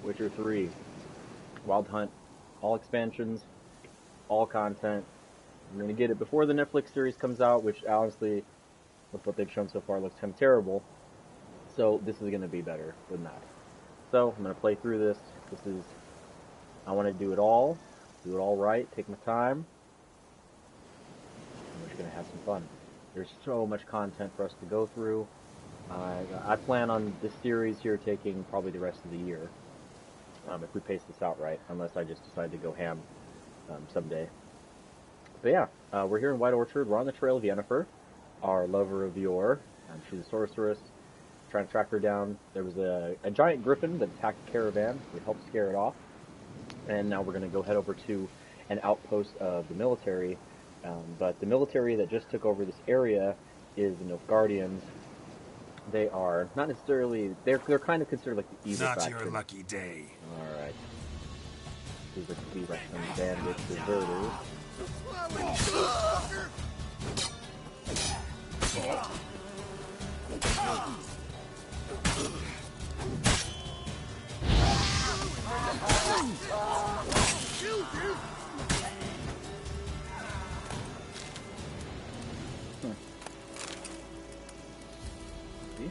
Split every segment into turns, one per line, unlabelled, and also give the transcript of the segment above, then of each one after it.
Witcher 3, Wild Hunt, all expansions, all content. I'm gonna get it before the Netflix series comes out, which honestly, with what they've shown so far, looks kind of terrible. So this is gonna be better than that. So I'm gonna play through this. I want to do it all right, take my time. And we're just gonna have some fun. There's so much content for us to go through. I plan on this series here taking probably the rest of the year, if we pace this out right, unless I just decide to go ham someday. But yeah, we're here in White Orchard. We're on the trail of Yennefer, our lover of yore. She's a sorceress, trying to track her down. There was a giant griffin that attacked the caravan. We helped scare it off. And now we're going to go head over to an outpost of the military. But the military that just took over this area is the Nilfgaardians. They are not necessarily, they're kind of considered like the evil faction.
Not your lucky day.
Alright. These are to be like some bandits, deserters. See?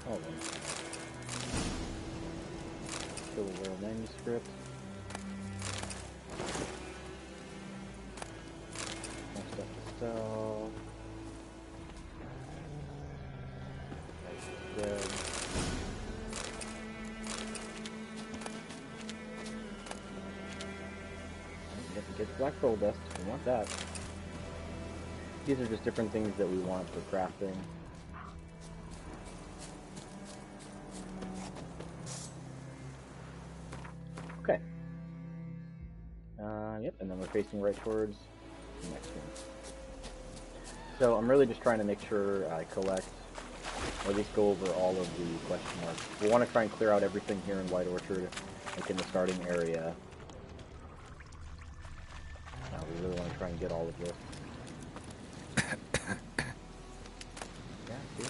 Hold on. Silverware manuscript. More stuff to sell. That's dead. Get black pearl dust. We want that. These are just different things that we want for crafting. Okay. Yep, and then we're facing right towards the next one. So I'm really just trying to make sure I collect, or at least go over all of the question marks. We want to try and clear out everything here in White Orchard, like in the starting area. We really want to try and get all of this. Yeah, see?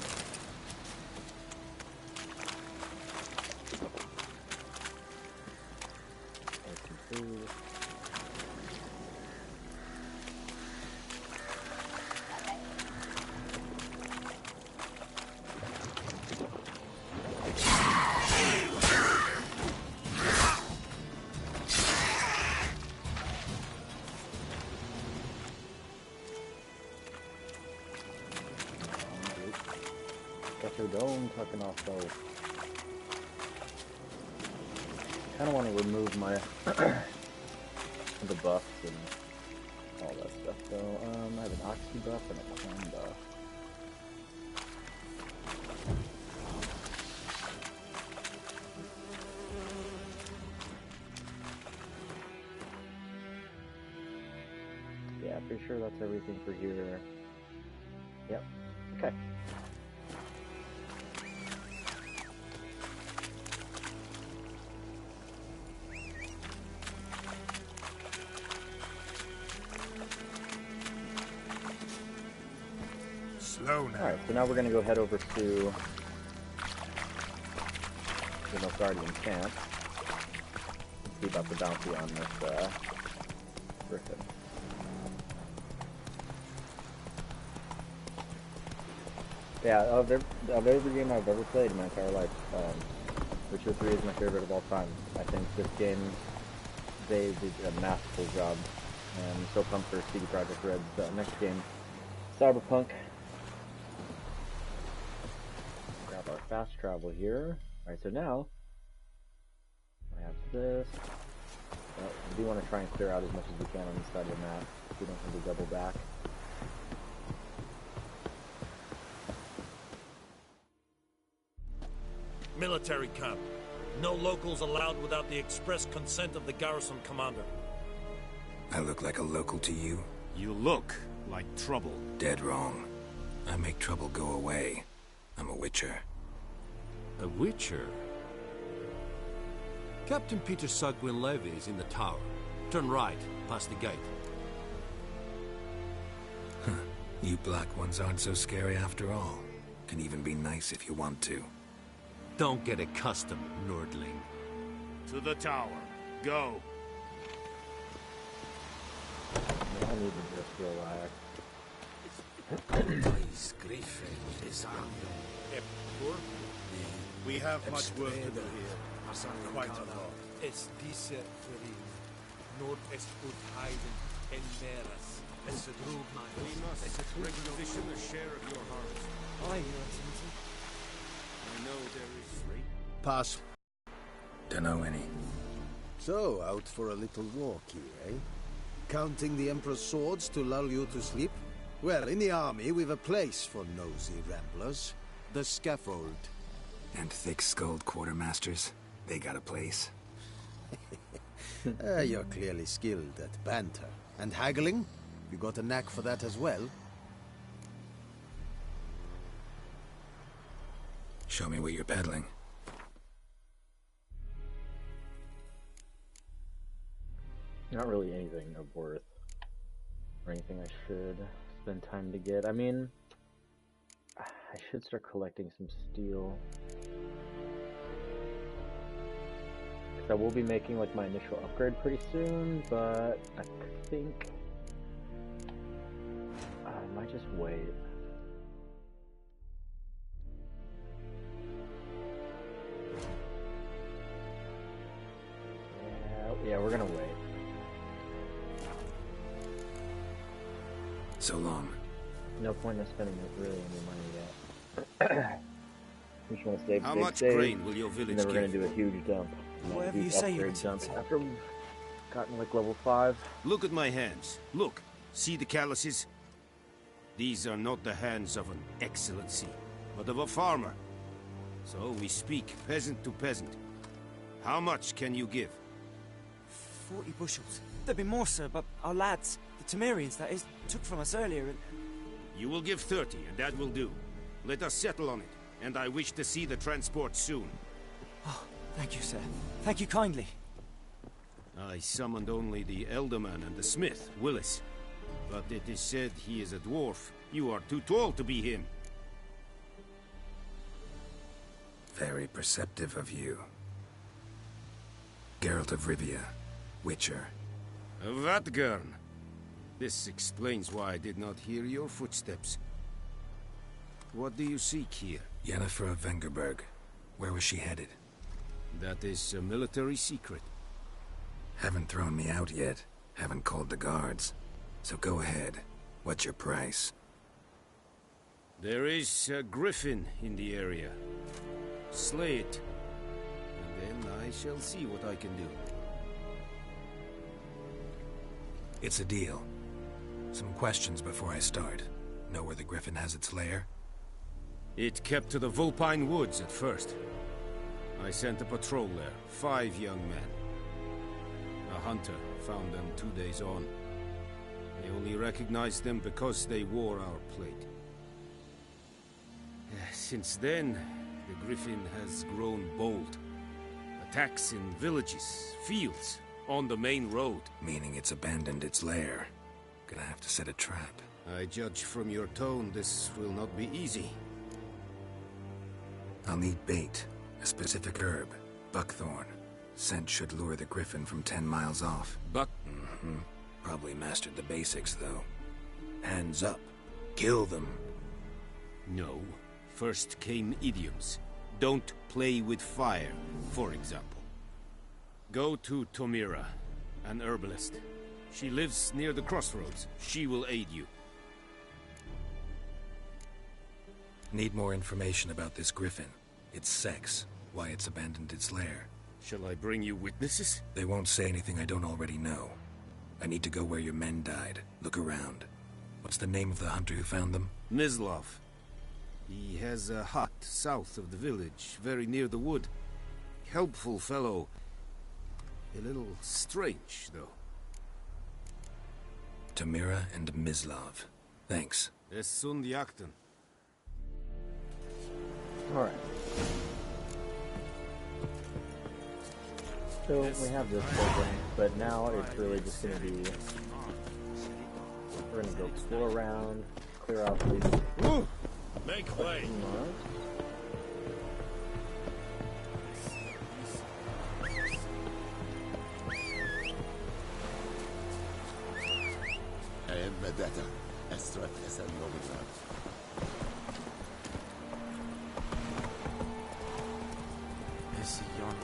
There's some food. Dome tucking off though. Kind of want to remove my the buffs and all that stuff. So I have an oxy buff and a clan buff. Yeah, pretty sure that's everything for here. Yep. Okay. Alright, so now we're going to go head over to the Nilfgaardian camp and see about the bounty on this Griffin. Yeah, of every game I've ever played in my entire life, Witcher 3 is my favorite of all time. I think this game, they did a masterful job, and I'm so pumped for CD Projekt Red's next game, Cyberpunk. Grab our fast travel here. Alright, so now I have this. We do want to try and clear out as much as we can on this side of the map. We don't have to double back.
Military camp. No locals allowed without the express consent of the garrison commander.
I look like a local to you?
You look like trouble.
Dead wrong. I make trouble go away. I'm a witcher.
A witcher? Captain Peter Sagwin Levy is in the tower. Turn right, past the gate.
You black ones aren't so scary after all. Can even be nice if you want to.
Don't get accustomed, Nordling. To the tower. Go.
I need to just relax.
We have much work to do here. Quite a lot.
Es diese Ferin. Nordest ut Heiden en Meras. Es drug
We must bring Griffin a share of your harvest.
Aye, Your Excellency.
I know there is...
Pass.
Dunno any.
So, out for a little walk here, eh? Counting the Emperor's swords to lull you to sleep? Well, in the army, we've a place for nosy ramblers. The scaffold.
And thick-skulled quartermasters. They got a place.
You're clearly skilled at banter. And haggling? You got a knack for that as well?
Show me what you're peddling.
Not really anything of worth. Or anything I should spend time to get. I mean, I should start collecting some steel. Because I will be making like my initial upgrade pretty soon, but I think I might just wait. Yeah, we're gonna wait.
So long.
No point in spending really any money yet. We just want to save.
How much grain will your village
and then we're
give?
gonna do a huge dump.
Whatever
Huge
you say, Your
upgrade dump
Excellency.
after we've gotten like level 5.
Look at my hands. Look. See the calluses? These are not the hands of an excellency, but of a farmer. So we speak peasant to peasant. How much can you give?
40 bushels. There'd be more, sir, but our lads, the Temerians, that is, took from us earlier and...
You will give 30, and that will do. Let us settle on it, and I wish to see the transport soon.
Oh, thank you, sir. Thank you kindly.
I summoned only the Elderman and the smith, Willis. But it is said he is a dwarf. You are too tall to be him.
Very perceptive of you. Geralt of Rivia, Witcher.
Vatgern. This explains why I did not hear your footsteps. What do you seek here?
Yennefer of Vengerberg. Where was she headed?
That is a military secret.
Haven't thrown me out yet. Haven't called the guards. So go ahead. What's your price?
There is a Griffin in the area. Slay it. And then I shall see what I can do.
It's a deal. Some questions before I start. Know where the Griffin has its lair?
It kept to the Vulpine Woods at first. I sent a patrol there, 5 young men. A hunter found them 2 days on. They only recognized them because they wore our plate. Since then, the Griffin has grown bold. Attacks in villages, fields, on the main road.
Meaning it's abandoned its lair. Gonna have to set a trap.
I judge from your tone this will not be easy.
I'll need bait. A specific herb. Buckthorn. Scent should lure the Griffin from 10 miles off. Mm-hmm. Probably mastered the basics, though. Hands up. Kill them.
No. First came idioms. Don't play with fire, for example. Go to Tomira, an herbalist. She lives near the crossroads. She will aid you.
Need more information about this Griffin. Its sex. Why it's abandoned its lair.
Shall I bring you witnesses?
They won't say anything I don't already know. I need to go where your men died. Look around. What's the name of the hunter who found them?
Mislav. He has a hut south of the village, very near the wood. Helpful fellow. A little strange, though.
Tamira and Mislav. Thanks.
Es sunt jakten.
Alright. So we have this program, but now it's really just going to be... We're going to go explore around, clear out these.
Woo! Make way!
Data. Estrat esen yolunda.
Is yon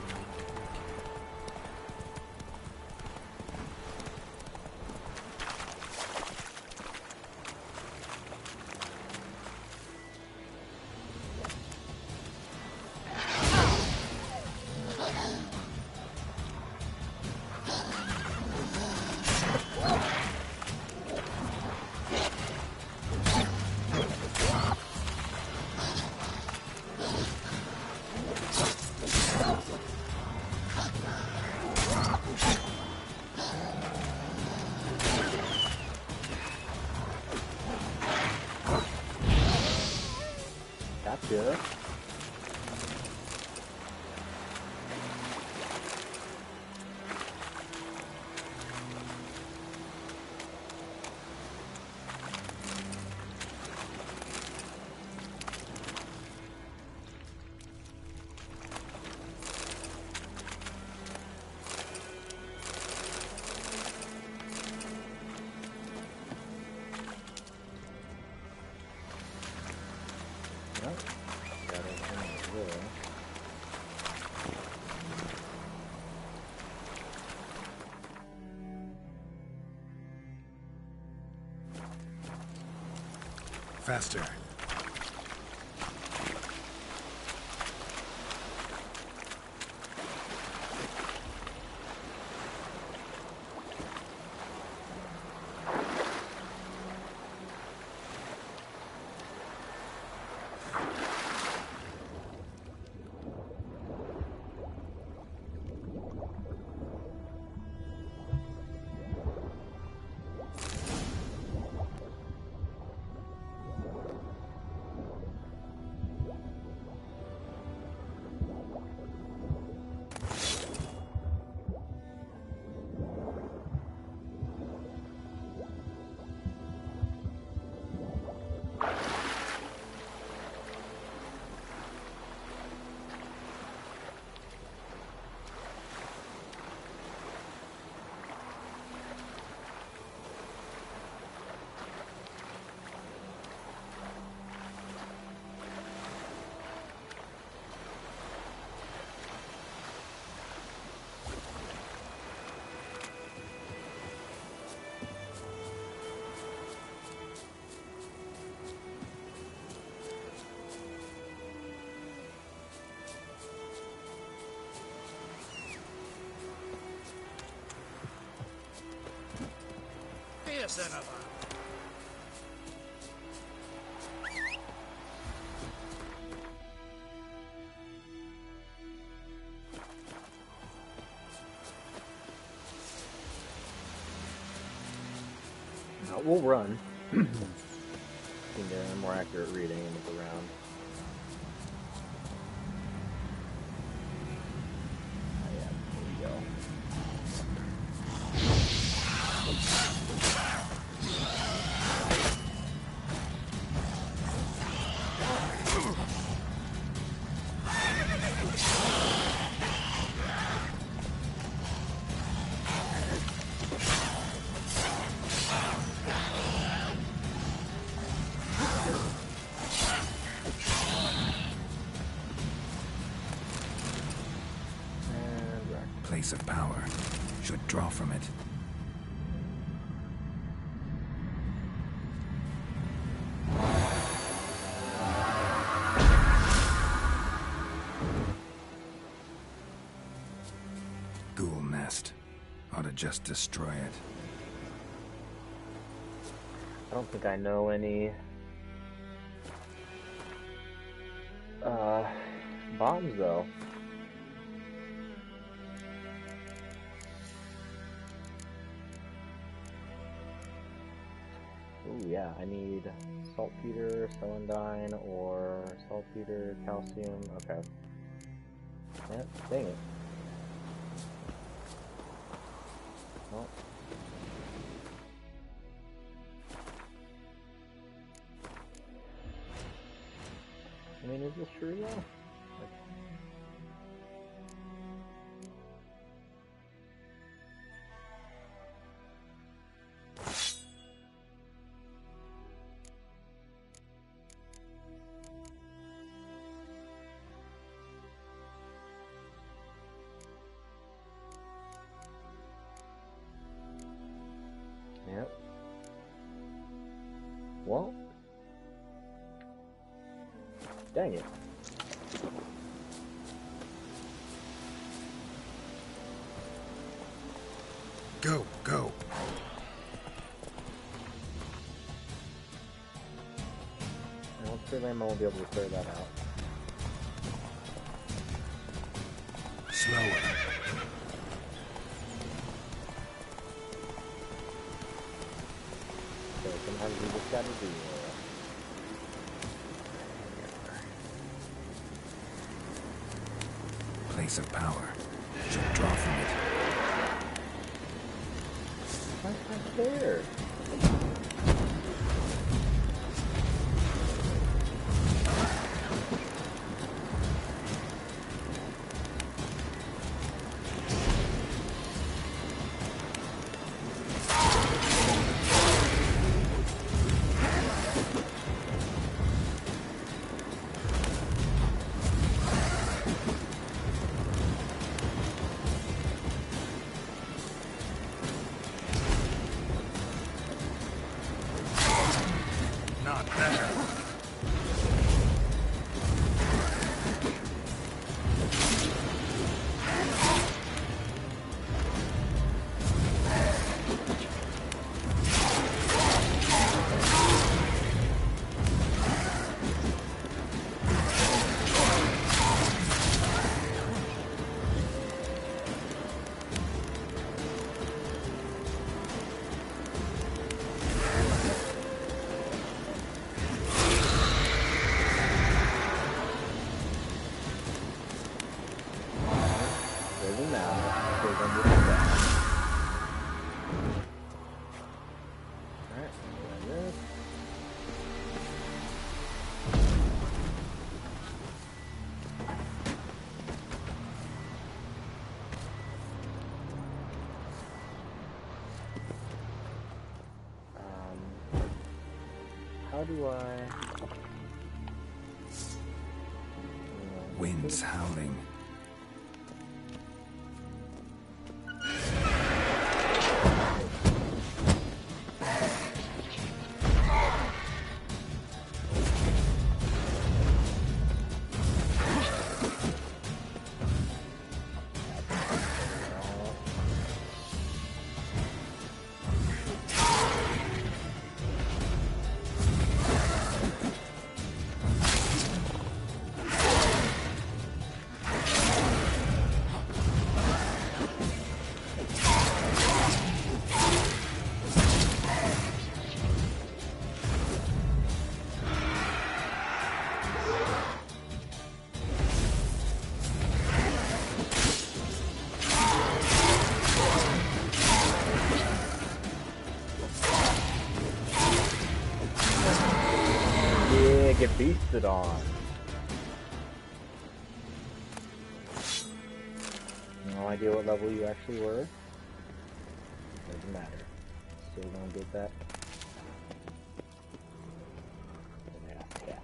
Gotcha.
Faster.
We'll run. Can get a more accurate reading and look around. Oh, yeah, there we go.
Place of power. Should draw from it. Ghoul nest. Ought to just destroy it.
I don't think I know any bombs though. Oh yeah, I need saltpeter, celandine, or saltpeter, calcium. Okay. Yeah, dang it. Well. mean, is this true though? Yep. Well, dang it.
Go, go.
Well, clearly I won't be able to clear that out.
Slower.
So sometimes we just gotta do
Place of power. Should draw from it.
What's right there?
Not there.
Doesn't matter. We're gonna get that. Alright, this. How do I...
Winds howling.
Get beasted on. No idea what level you actually were. Doesn't matter. Still gonna get that. Yeah.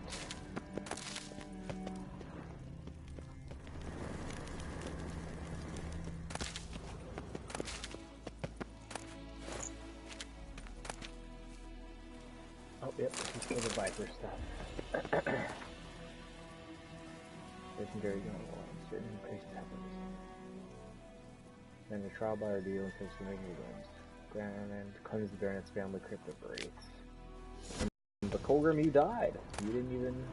Oh, yep, this is for the Viper stuff. Legendary gun lines, certain increased happens. Then a trial by ordeal in Pennsylvania games. Grand cleanse the Baronet's family cryptocurrencies. But Colgrim, you died. You didn't even...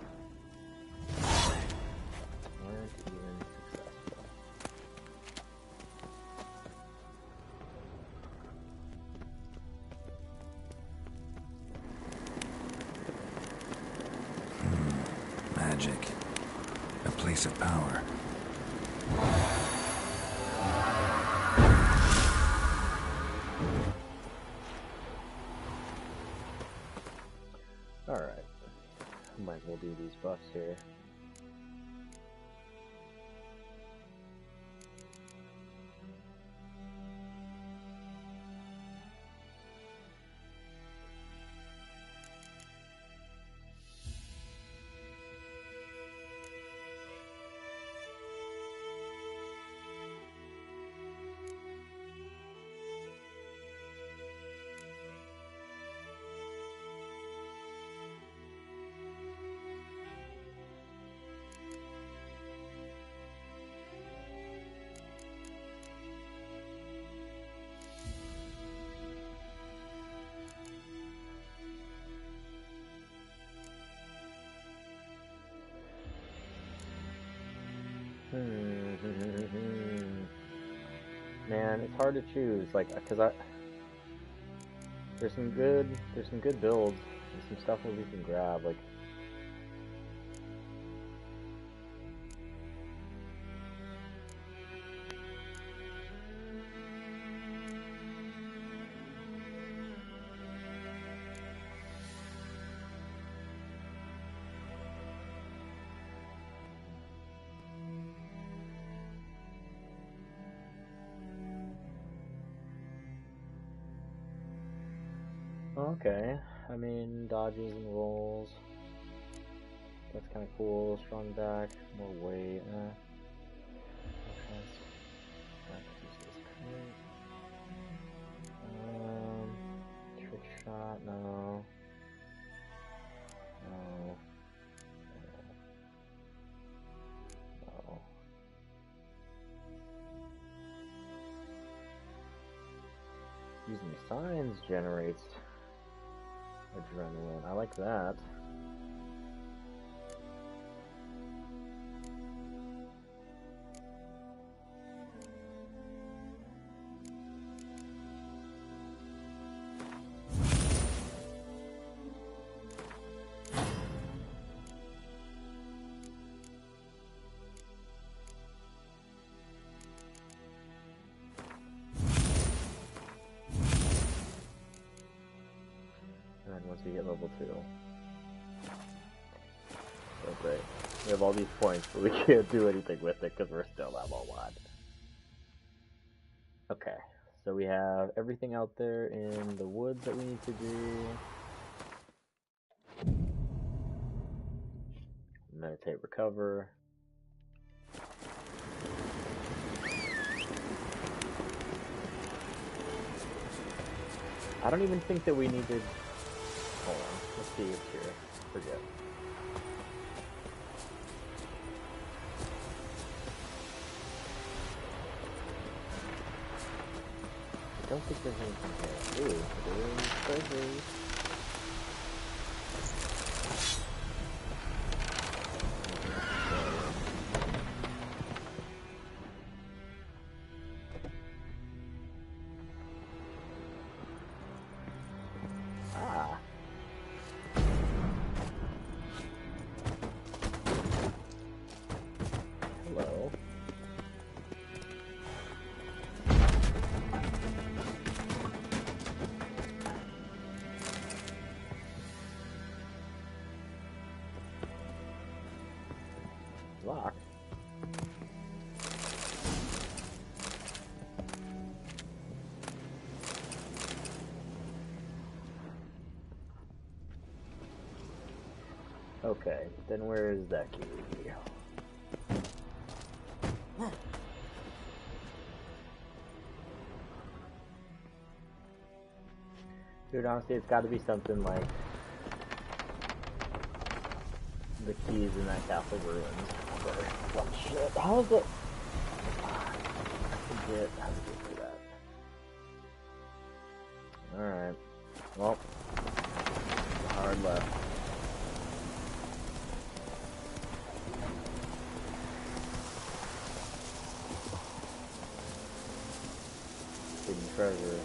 weren't even successful.
Magic. A place of power.
Alright. Might as well do these buffs here. it's hard to choose, like, cause there's some good builds, and some stuff that we can grab, like. Okay, I mean, dodges and rolls. That's kind of cool. Strong back, more weight. Trick shot, no. No. No. Using signs generates adrenaline. I like that. Once we get level 2. So great. We have all these points, but we can't do anything with it because we're still level 1. Okay, so we have everything out there in the woods that we need to do. Meditate, recover. I don't even think that we needed... Hold on, let's see what's here. Forget. I don't think there's anything here. Ooh, there's treasures. Locked. Okay, then where is that key? Dude, honestly, it's got to be something like the keys in that castle ruins. Oh shit, how is it? I forget how to get through that. Alright. Well, hard left. Hidden treasure.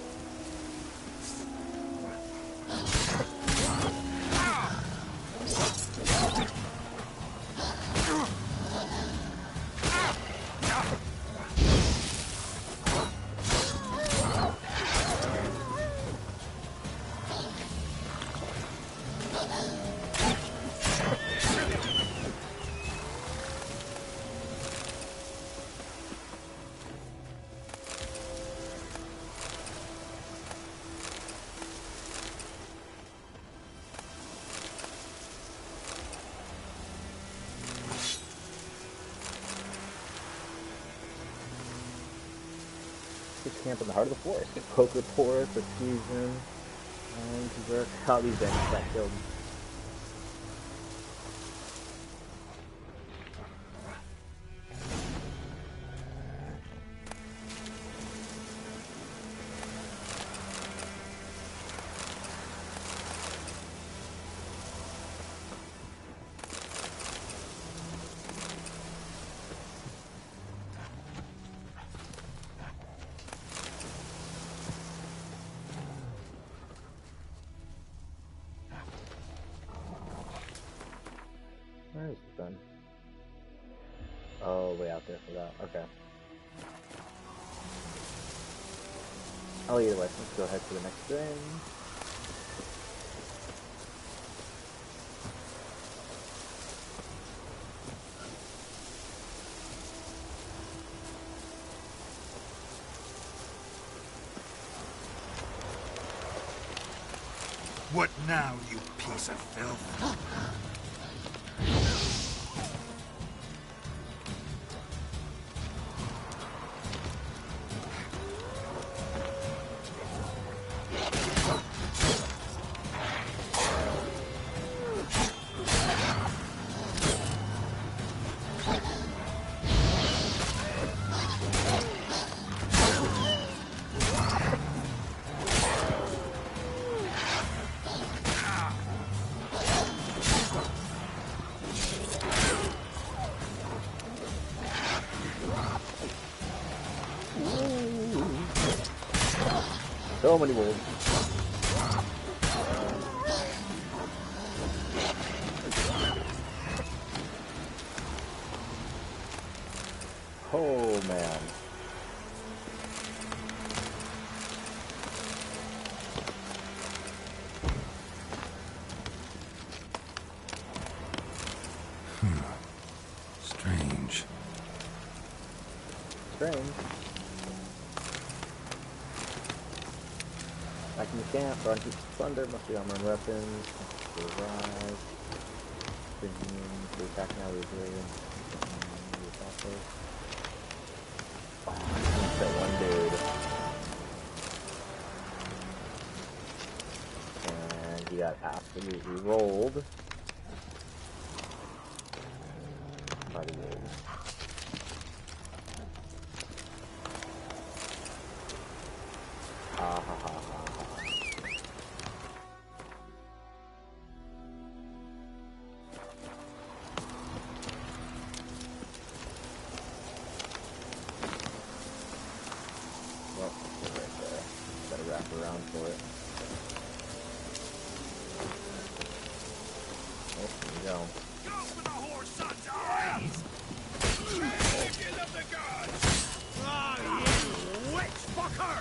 Camp in the heart of the forest. The poker forest, the season, and berserk. How these bandits got killed. this then? Oh, way out there for that. Okay. Oh, either way, let's go ahead to the next thing.
What now, you piece of filth?
So many wolves. Oh man.
Strange.
Strange. Back in the camp, run to plunder, must be armor and weapons. Survive. To attack now, we're doing. That one dude. And he got absolutely rolled by the wolves. Ha ha ha ha ha. Well, it's right there. Gotta wrap around for it. Oh, here we go.
Go for the horse, sons of eyes! Champion of the gods! Ah, you witch fucker!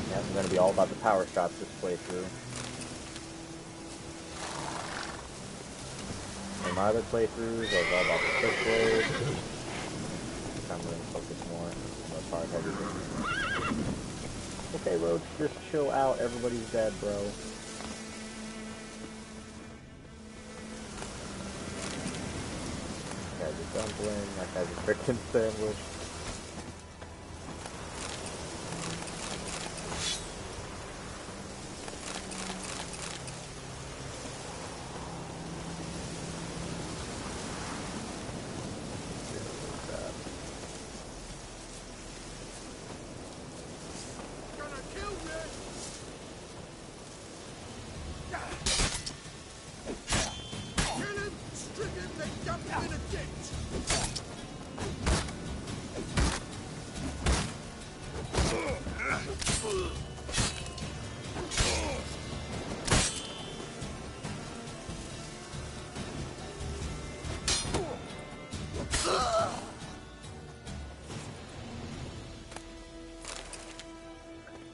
Yeah, it's gonna be all about the power shots this playthrough. In my other playthroughs, I was all about the quick blade. I'm gonna focus more on the hard heavy things. Okay, Roach, just chill out. Everybody's dead, bro. That guy's a dumpling. That guy's a frickin' sandwich.
Gonna kill me! Kill him! Strip him! Then dump him in a ditch!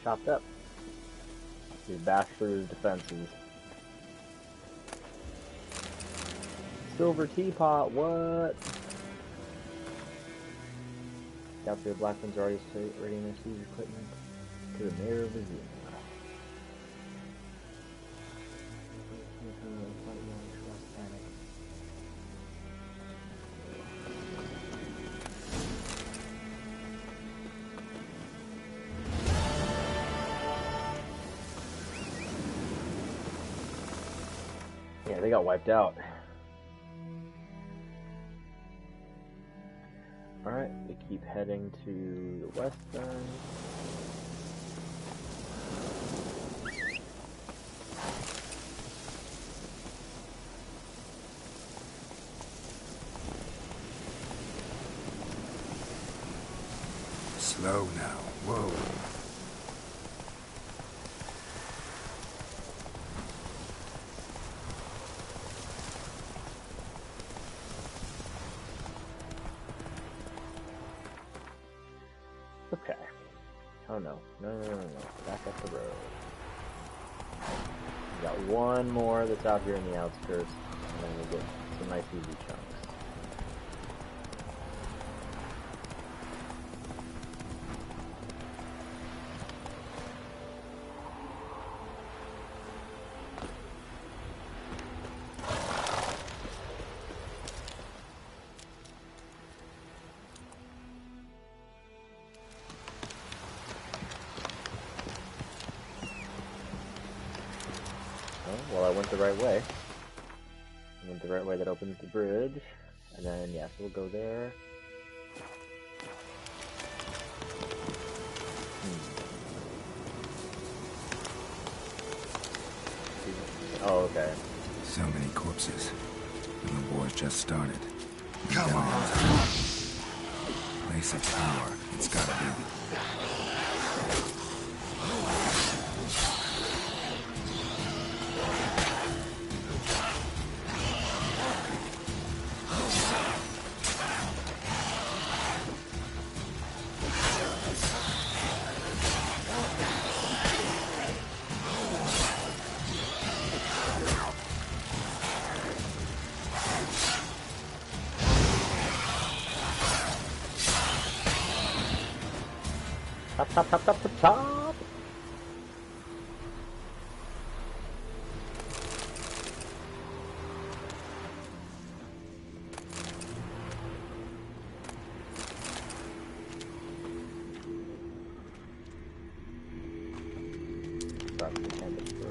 Chopped up. He bashed through his defenses. Silver teapot, what? Scouts of the Black Ones are already ready to receive equipment to the mayor of the zoo. Yeah, they got wiped out. Alright, we keep heading to the west then.
Slow now. Whoa.
Okay. Oh no. No. Back up the road. We got one more that's out here in the outskirts, and then we'll get some nice easy chunks. Well, I went the right way. I went the right way that opens the bridge. And then, yes, we'll go there. Oh, okay.
So many corpses. And the war's just started.
Come on!
Place of power. It's gotta be.
Top.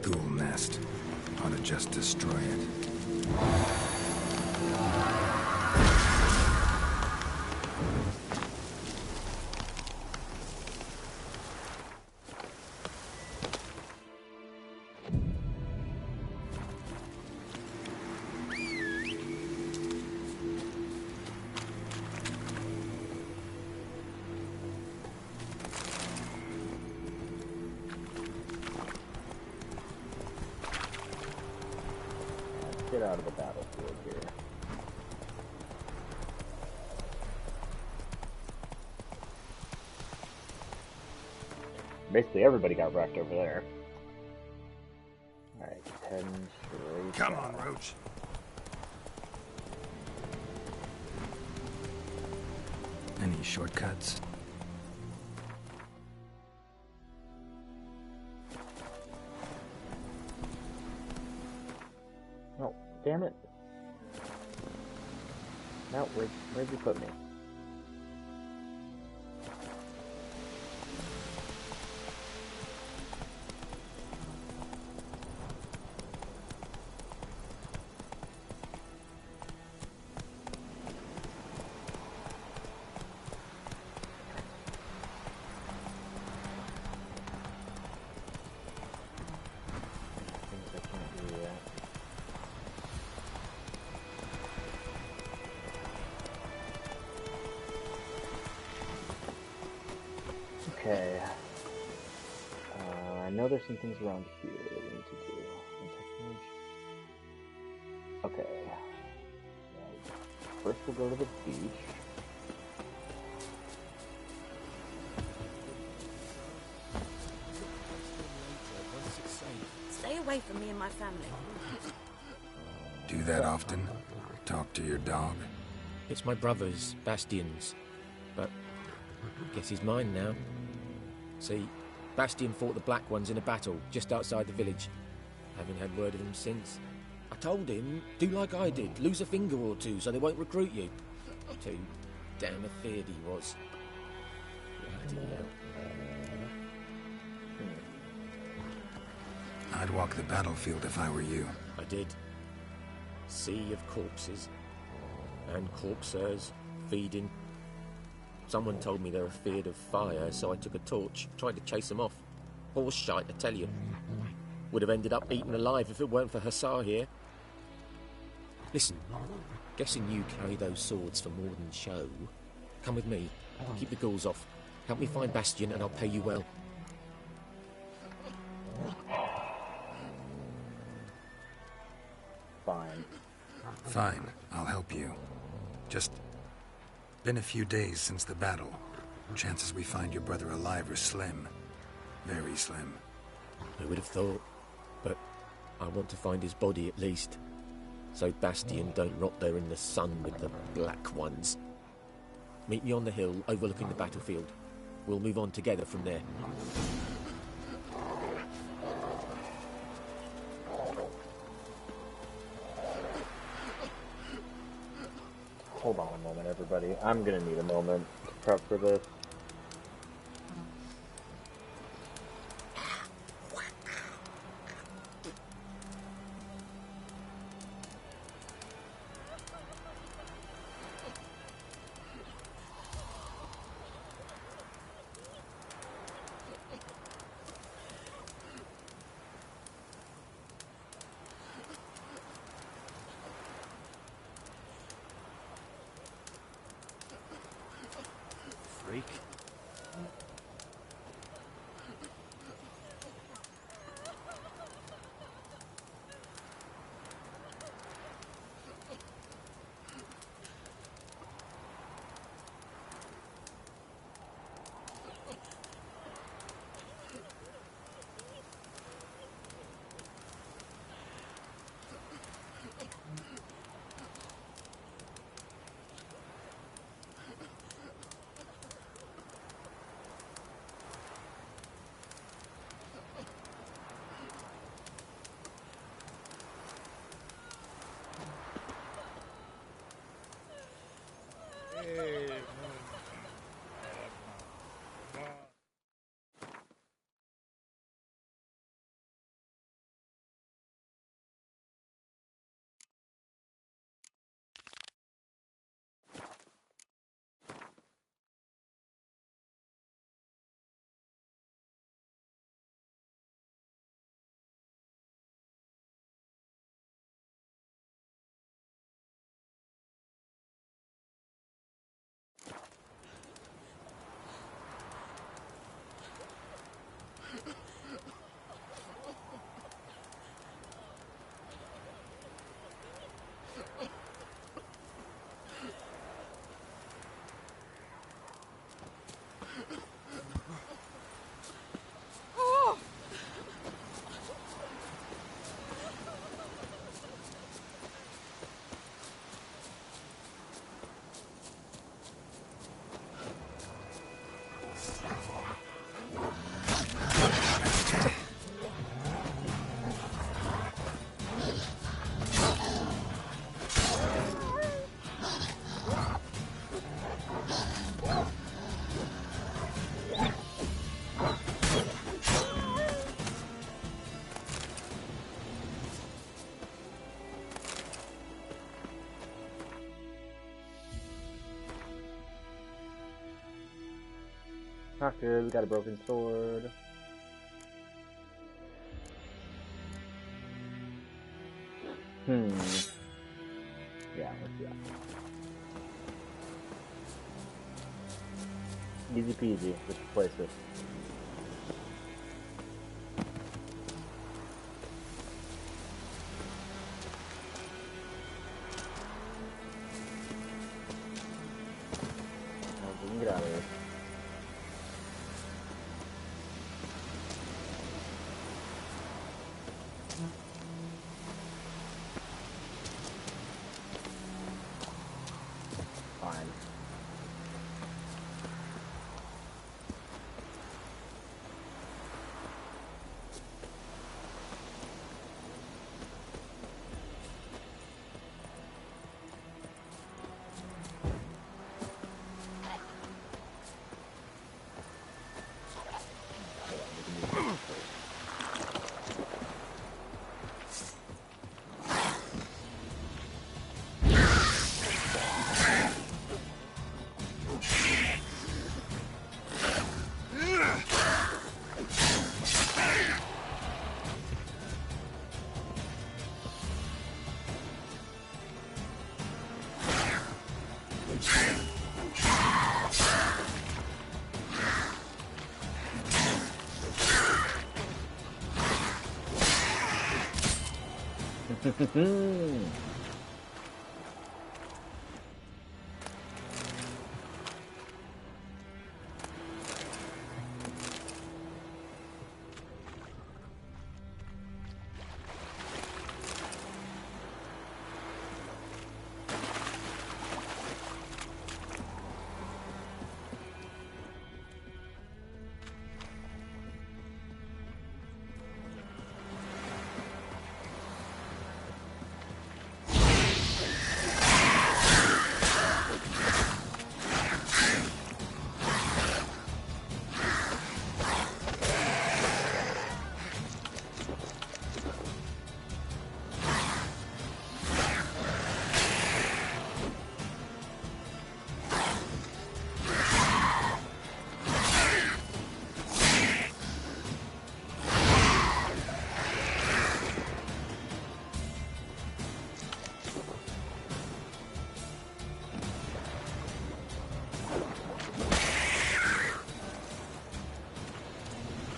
Ghoul nest. Ought to just destroy it.
Get out of the battlefield here. Basically everybody got wrecked over there. Alright, 10 straight.
Come on, Roach.
Any shortcuts?
Oh, damn it. Now, where'd you put me? Okay. I know there's some things around here that we need to do. Okay. First we'll go to the beach.
Stay away from me and my family.
Do that often? Talk to your dog?
It's my brother's, Bastion's. But guess he's mine now. See, Bastion fought the Black Ones in a battle just outside the village. Haven't had word of him since. I told him, do like I did, lose a finger or two so they won't recruit you. Too damn afeard he was. Bloody hell.
I'd walk the battlefield if I were you.
I did. Sea of corpses. And corpsers feeding. Someone told me they were feared of fire, so I took a torch, tried to chase them off. Horse shite, I tell you. Would have ended up eaten alive if it weren't for Hussar here. Listen, guessing you carry those swords for more than show. Come with me, keep the ghouls off. Help me find Bastion and I'll pay you well.
Fine.
Fine, I'll help you. Just... been a few days since the battle. Chances we find your brother alive are slim. Very slim.
Who would have thought? But I want to find his body at least. So Bastion don't rot there in the sun with the black ones. Meet me on the hill overlooking the battlefield. We'll move on together from there.
Hold on a moment, everybody. I'm gonna need a moment to prep for this.
Freak.
Not good, we got a broken sword. Yeah, let's do that. Easy peasy, just replace it. We can get out of here.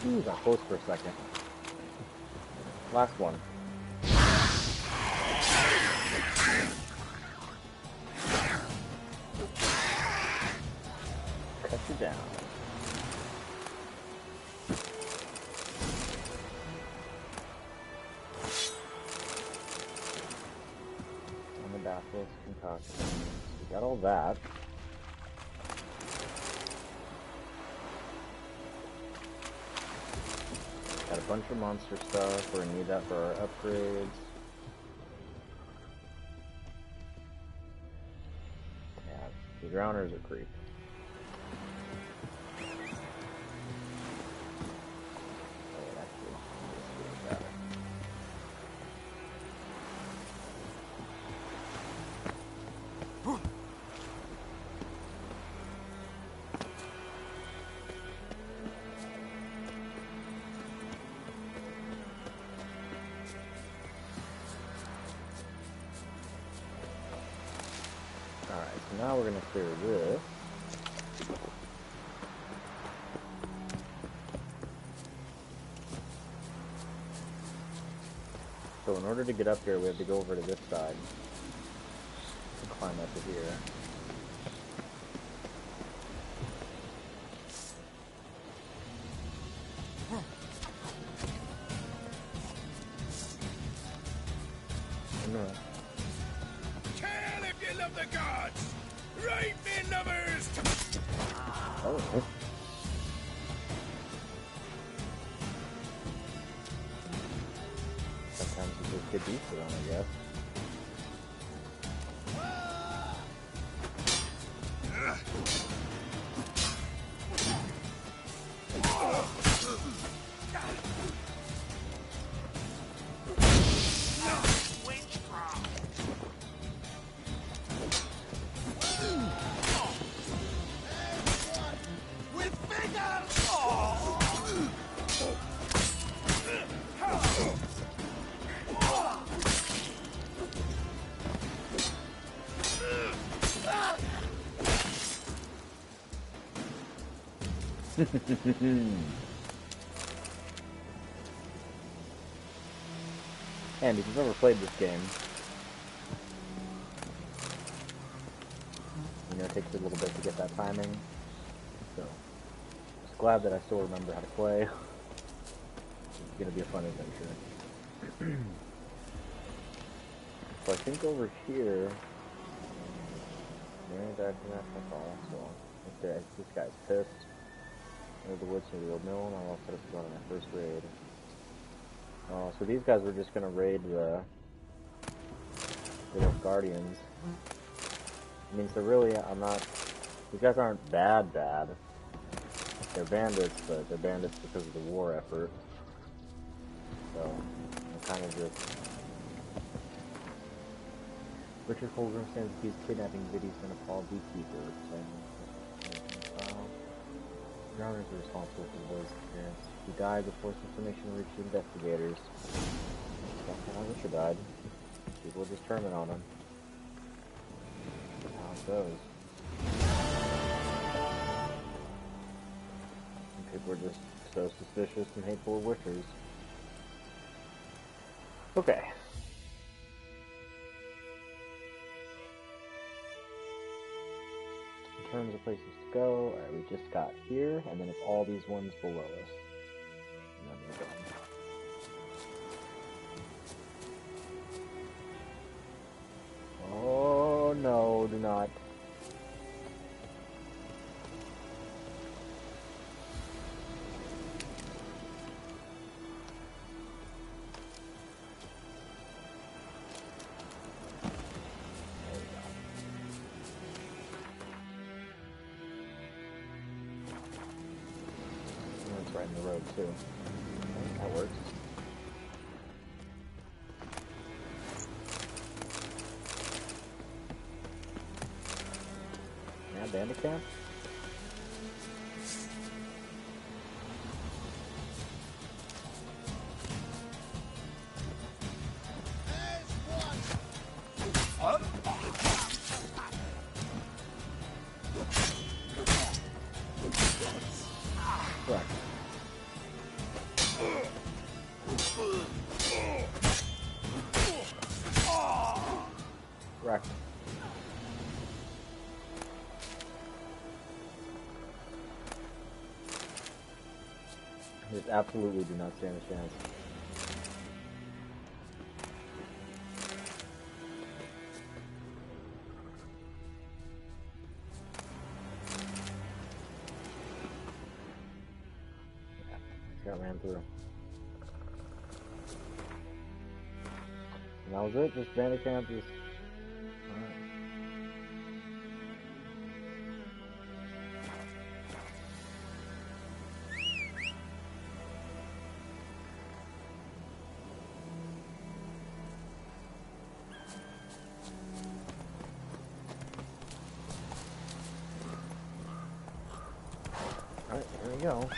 Ooh, got close for a second. Last one. Cut you down. On the bathos concoction. We got all that. Got a bunch of monster stuff. We're gonna need that for our upgrades. Yeah, the drowners are creep. Now we're going to clear this. So in order to get up here, we have to go over to this side and climb up to here.
Tell if you love the gods! Right, me lovers!
Oh. Sometimes you just get used to them, I guess. And if you've ever played this game, you know it takes a little bit to get that timing. So, just glad that I still remember how to play. It's gonna be a fun adventure. So I think over here, that's all. So okay, this guy's pissed. There's the woods near the old mill, and I'll set us on my first raid. So these guys were just gonna raid the Guardians. I mean, so really, these guys aren't bad. They're bandits, but they're bandits because of the war effort. So, I'm kind of just... Richard Holgram stands accused of kidnapping Biddy's Nepal beekeeper. Drowners are responsible for the boy's disappearance. He died before information reached the investigators. I wish he died. People just turn it on him. That's how it goes. And people are just so suspicious and hateful of witchers. Okay. terms of places to go. Alright, we just got here, and then it's all these ones below us. And then we're done. Oh no, do not. That's right in the road too. Okay, that works. Yeah, bandit camp. Correct. Correct. Just absolutely do not stand a chance. Got ran through. And that was it, just bandit camp, just... Alright. Alright, there we go.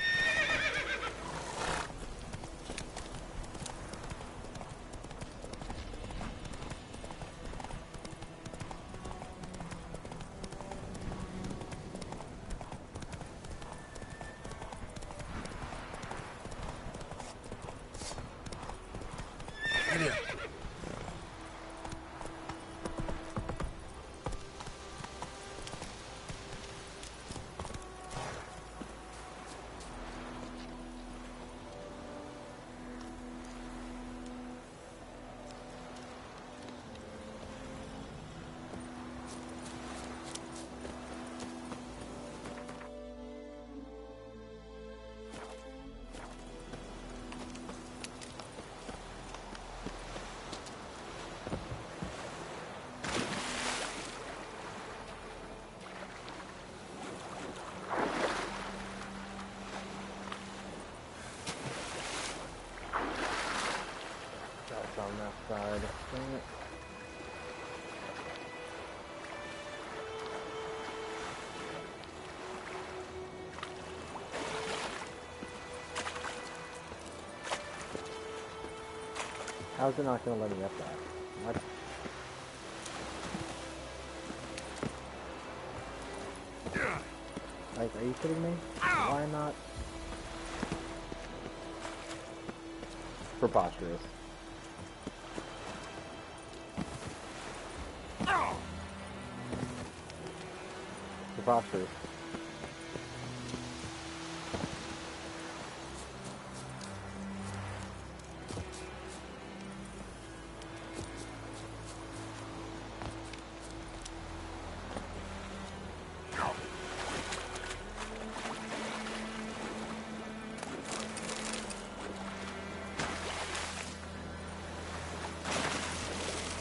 On that side. Dang it. How's it not gonna let me up that? What? Like, are you kidding me? Why not? Preposterous. Preposterous.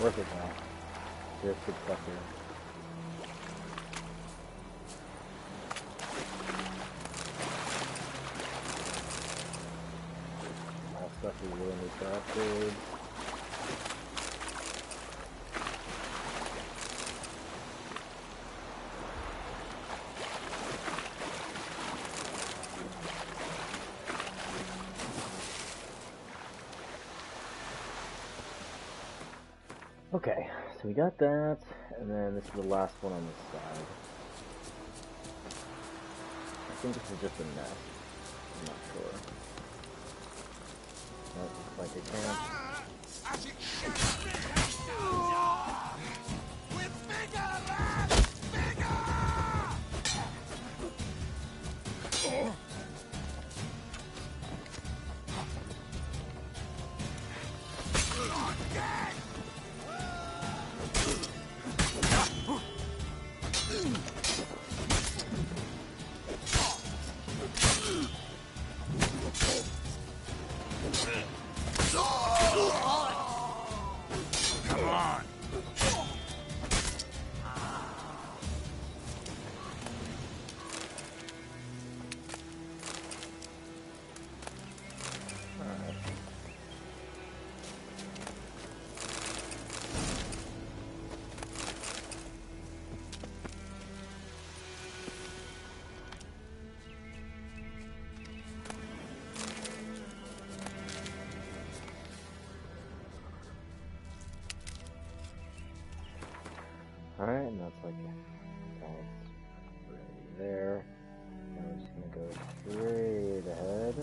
Worth it now. There's good stuff here. Stuff we really need to upgrade. Okay, so we got that, and then this is the last one on this side. I think this is just a nest. I'm not sure. That looks like a camp.
on.
Alright, and that's like that's right there. Now we're just gonna go straight ahead.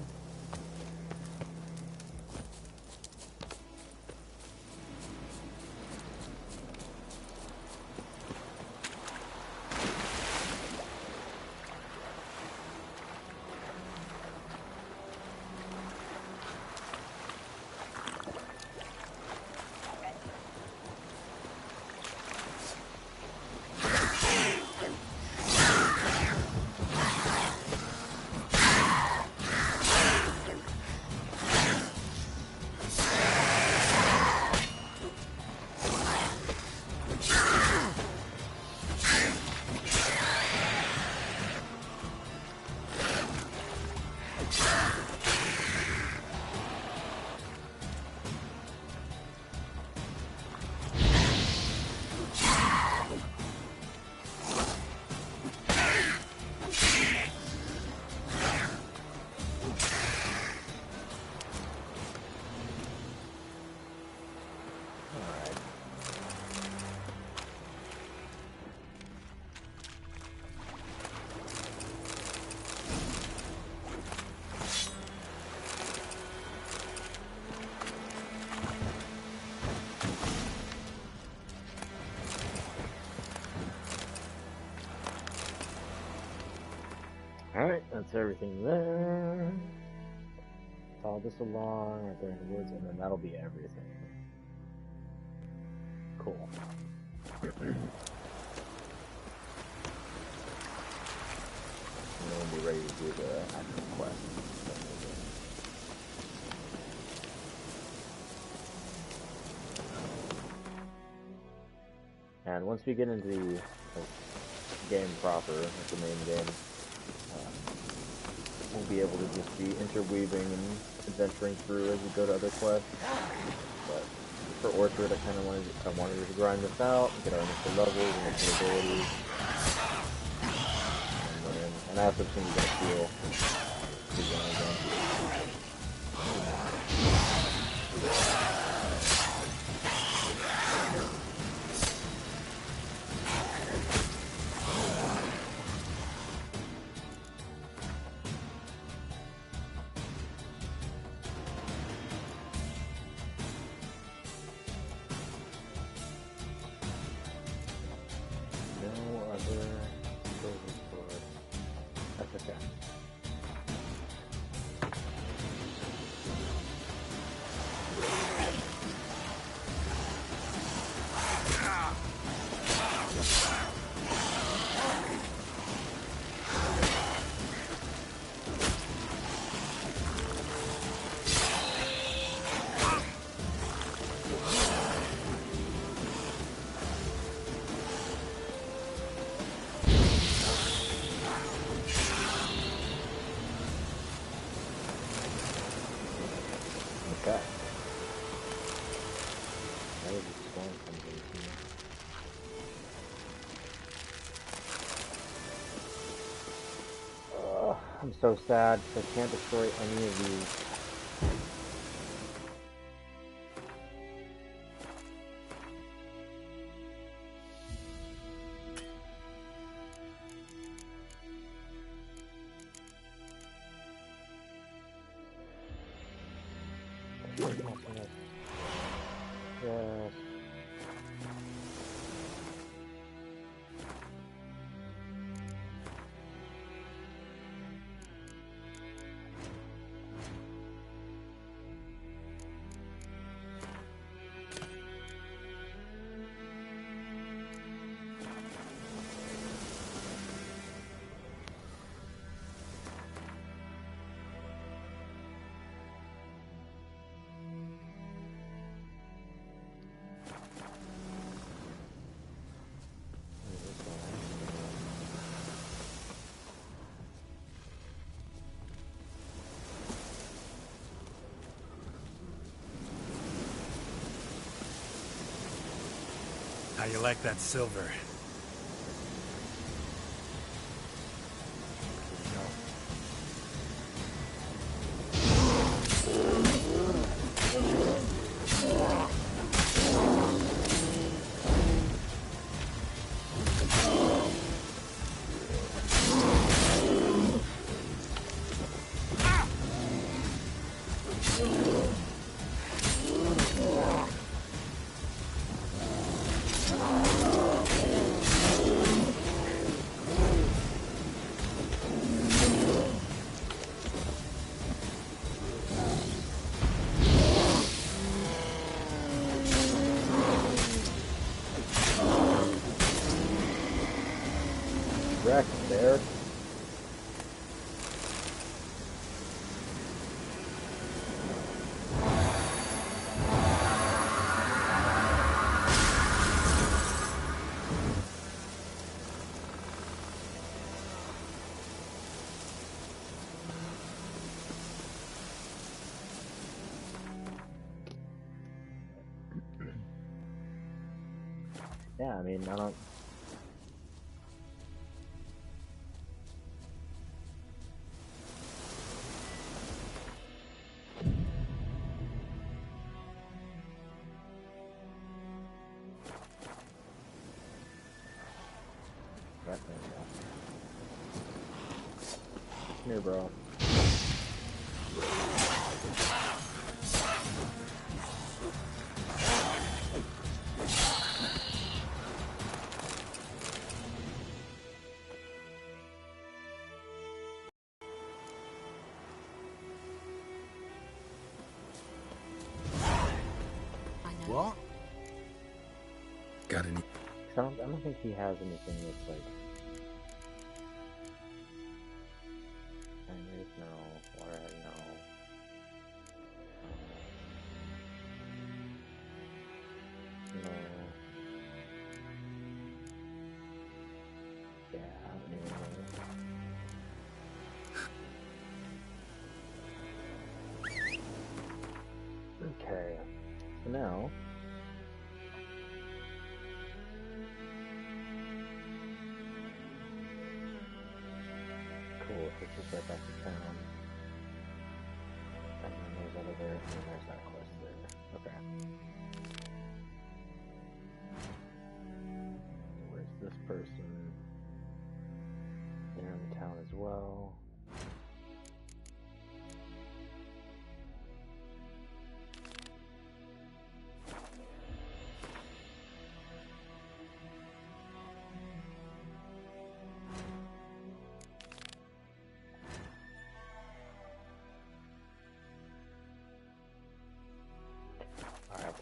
Alright, that's everything there. Follow this along, right there in the woods, and then that'll be everything. Cool. And then we'll be ready to do the actual quest. And once we get into the game proper, like the main game, we'll be able to just be interweaving and adventuring through as we go to other quests. But for Orchard, I wanted to grind this out, get our initial levels, initial abilities, and I also think we're gonna feel. I'm so sad because I can't destroy any of these. Yes.
How you like that silver?
There. Yeah, I mean, I don't... Come here, bro.
What?
Got any?
I don't think he has anything that's like... Anyways, no. Water, no. No. Yeah, anyway. Okay. So now... Cool, let's just right back to town. And then there's that other, and then there's that quest there. Okay. Where's this person? They're in town as well.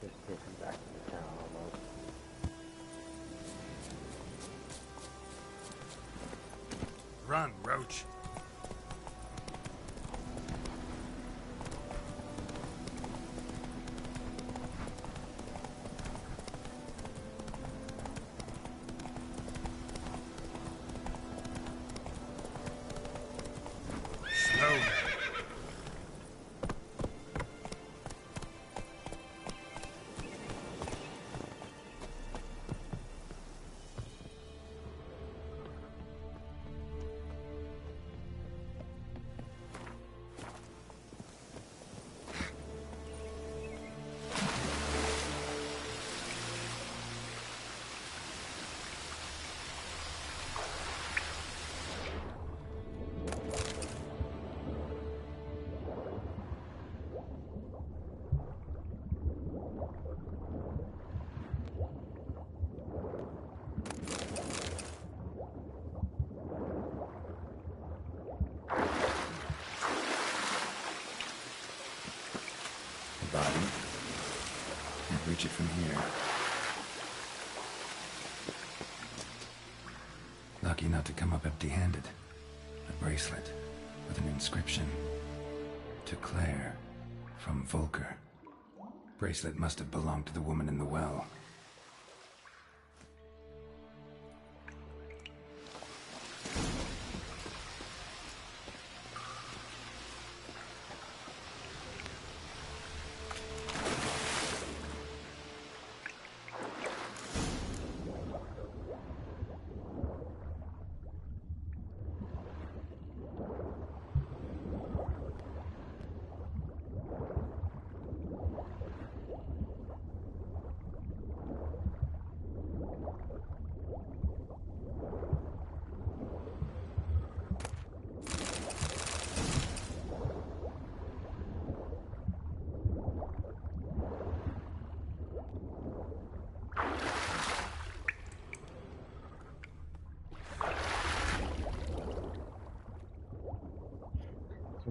Just take him back to the town almost.
Run, Roach. Slow.
Body. Can't reach it from here. Lucky not to come up empty-handed. A bracelet with an inscription. To Claire, from Volker. Bracelet must have belonged to the woman in the well.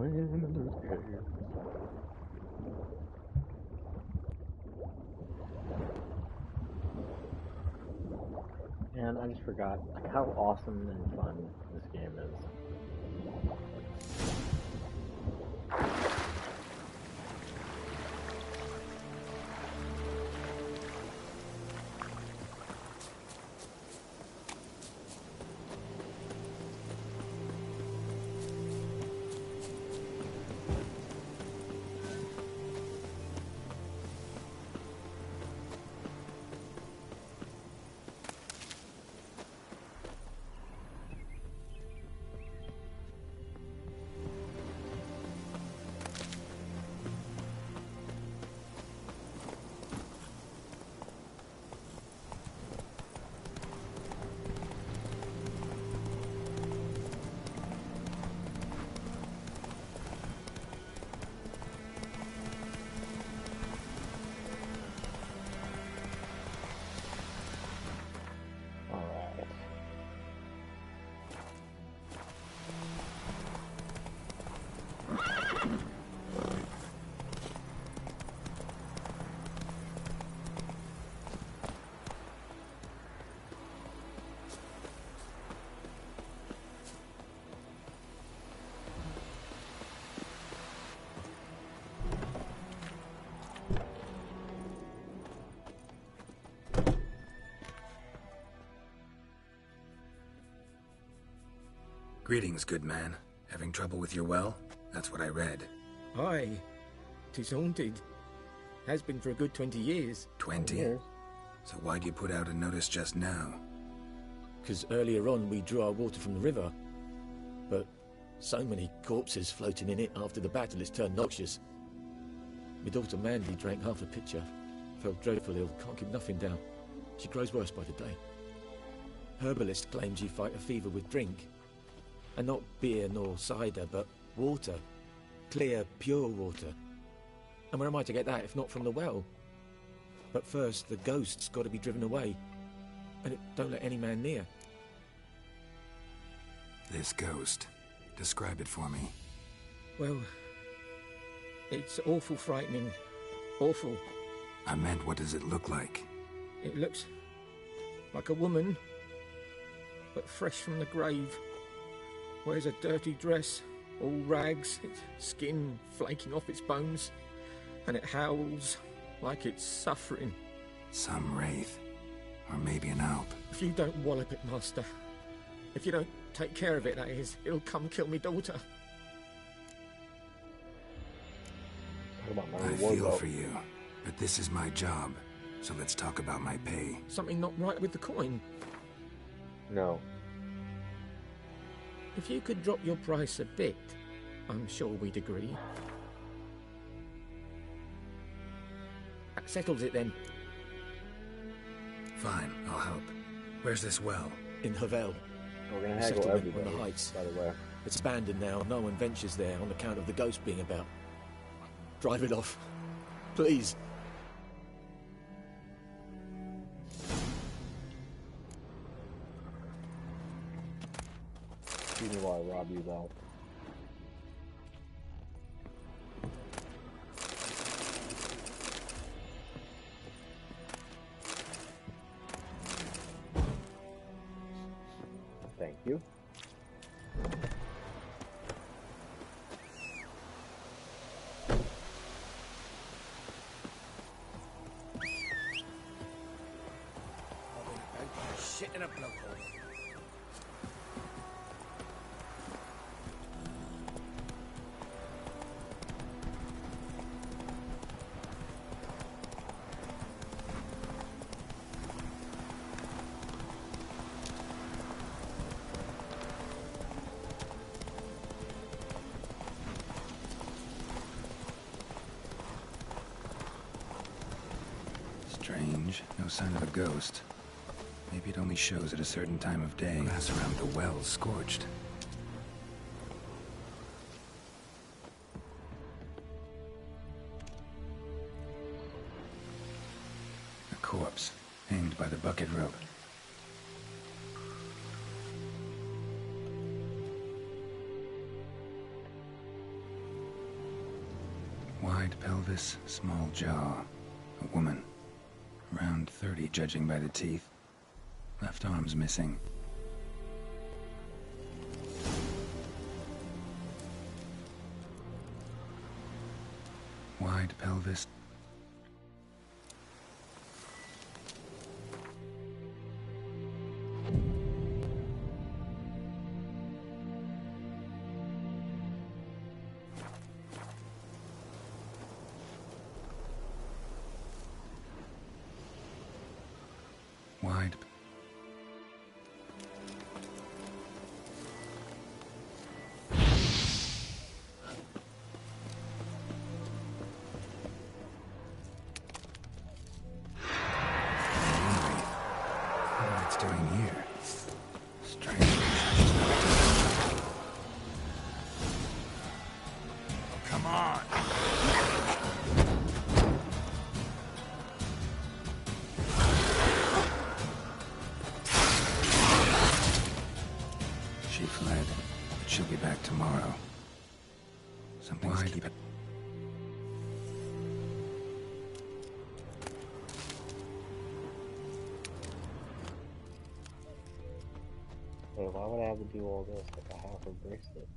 Swim in this cave. And I just forgot like how awesome and fun this game is.
Greetings, good man. Having trouble with your well? That's what I read.
Aye. 'Tis haunted. Has been for a good 20 years.
20? So why'd you put out a notice just now?
'Cause earlier on we drew our water from the river. But so many corpses floating in it after the battle it's turned noxious. My daughter Mandy drank half a pitcher. Fell dreadful ill, can't keep nothing down. She grows worse by the day. Herbalist claims you fight a fever with drink. And not beer nor cider, but water. Clear, pure water. And where am I to get that if not from the well? But first, the ghost's got to be driven away. And it don't let any man near.
This ghost. Describe it for me.
Well, it's awful frightening. Awful.
I meant, what does it look like?
It looks like a woman, but fresh from the grave. Wears a dirty dress, all rags, its skin flaking off its bones, and it howls like it's suffering.
Some wraith. Or maybe an alp.
If you don't wallop it, Master, if you don't take care of it, that is, it'll come kill me daughter.
I feel for you, but this is my job, so let's talk about my pay.
Something not right with the coin?
No.
If you could drop your price a bit, I'm sure we'd agree. That settles it then.
Fine, I'll help. Where's this well?
In Havel.
We're gonna
A
haggle
settlement
everybody,
on the heights.
by the way.
It's abandoned now. No one ventures there on account of the ghost being about. Drive it off. Please.
Excuse me while I rob you, though. Thank you.
Shit in a blowhole.
Strange. No sign of a ghost. Maybe it only shows at a certain time of day. Grass around the well's scorched. A corpse, hanged by the bucket rope. Wide pelvis, small jaw. A woman. Around 30, judging by the teeth. Left arm's missing. Wide pelvis. Wide. What it's doing here? Strange.
Come on.
She fled, but she'll be back tomorrow. Something's keeping...
Wait, why would I have to do all this? Like, I have her bracelet.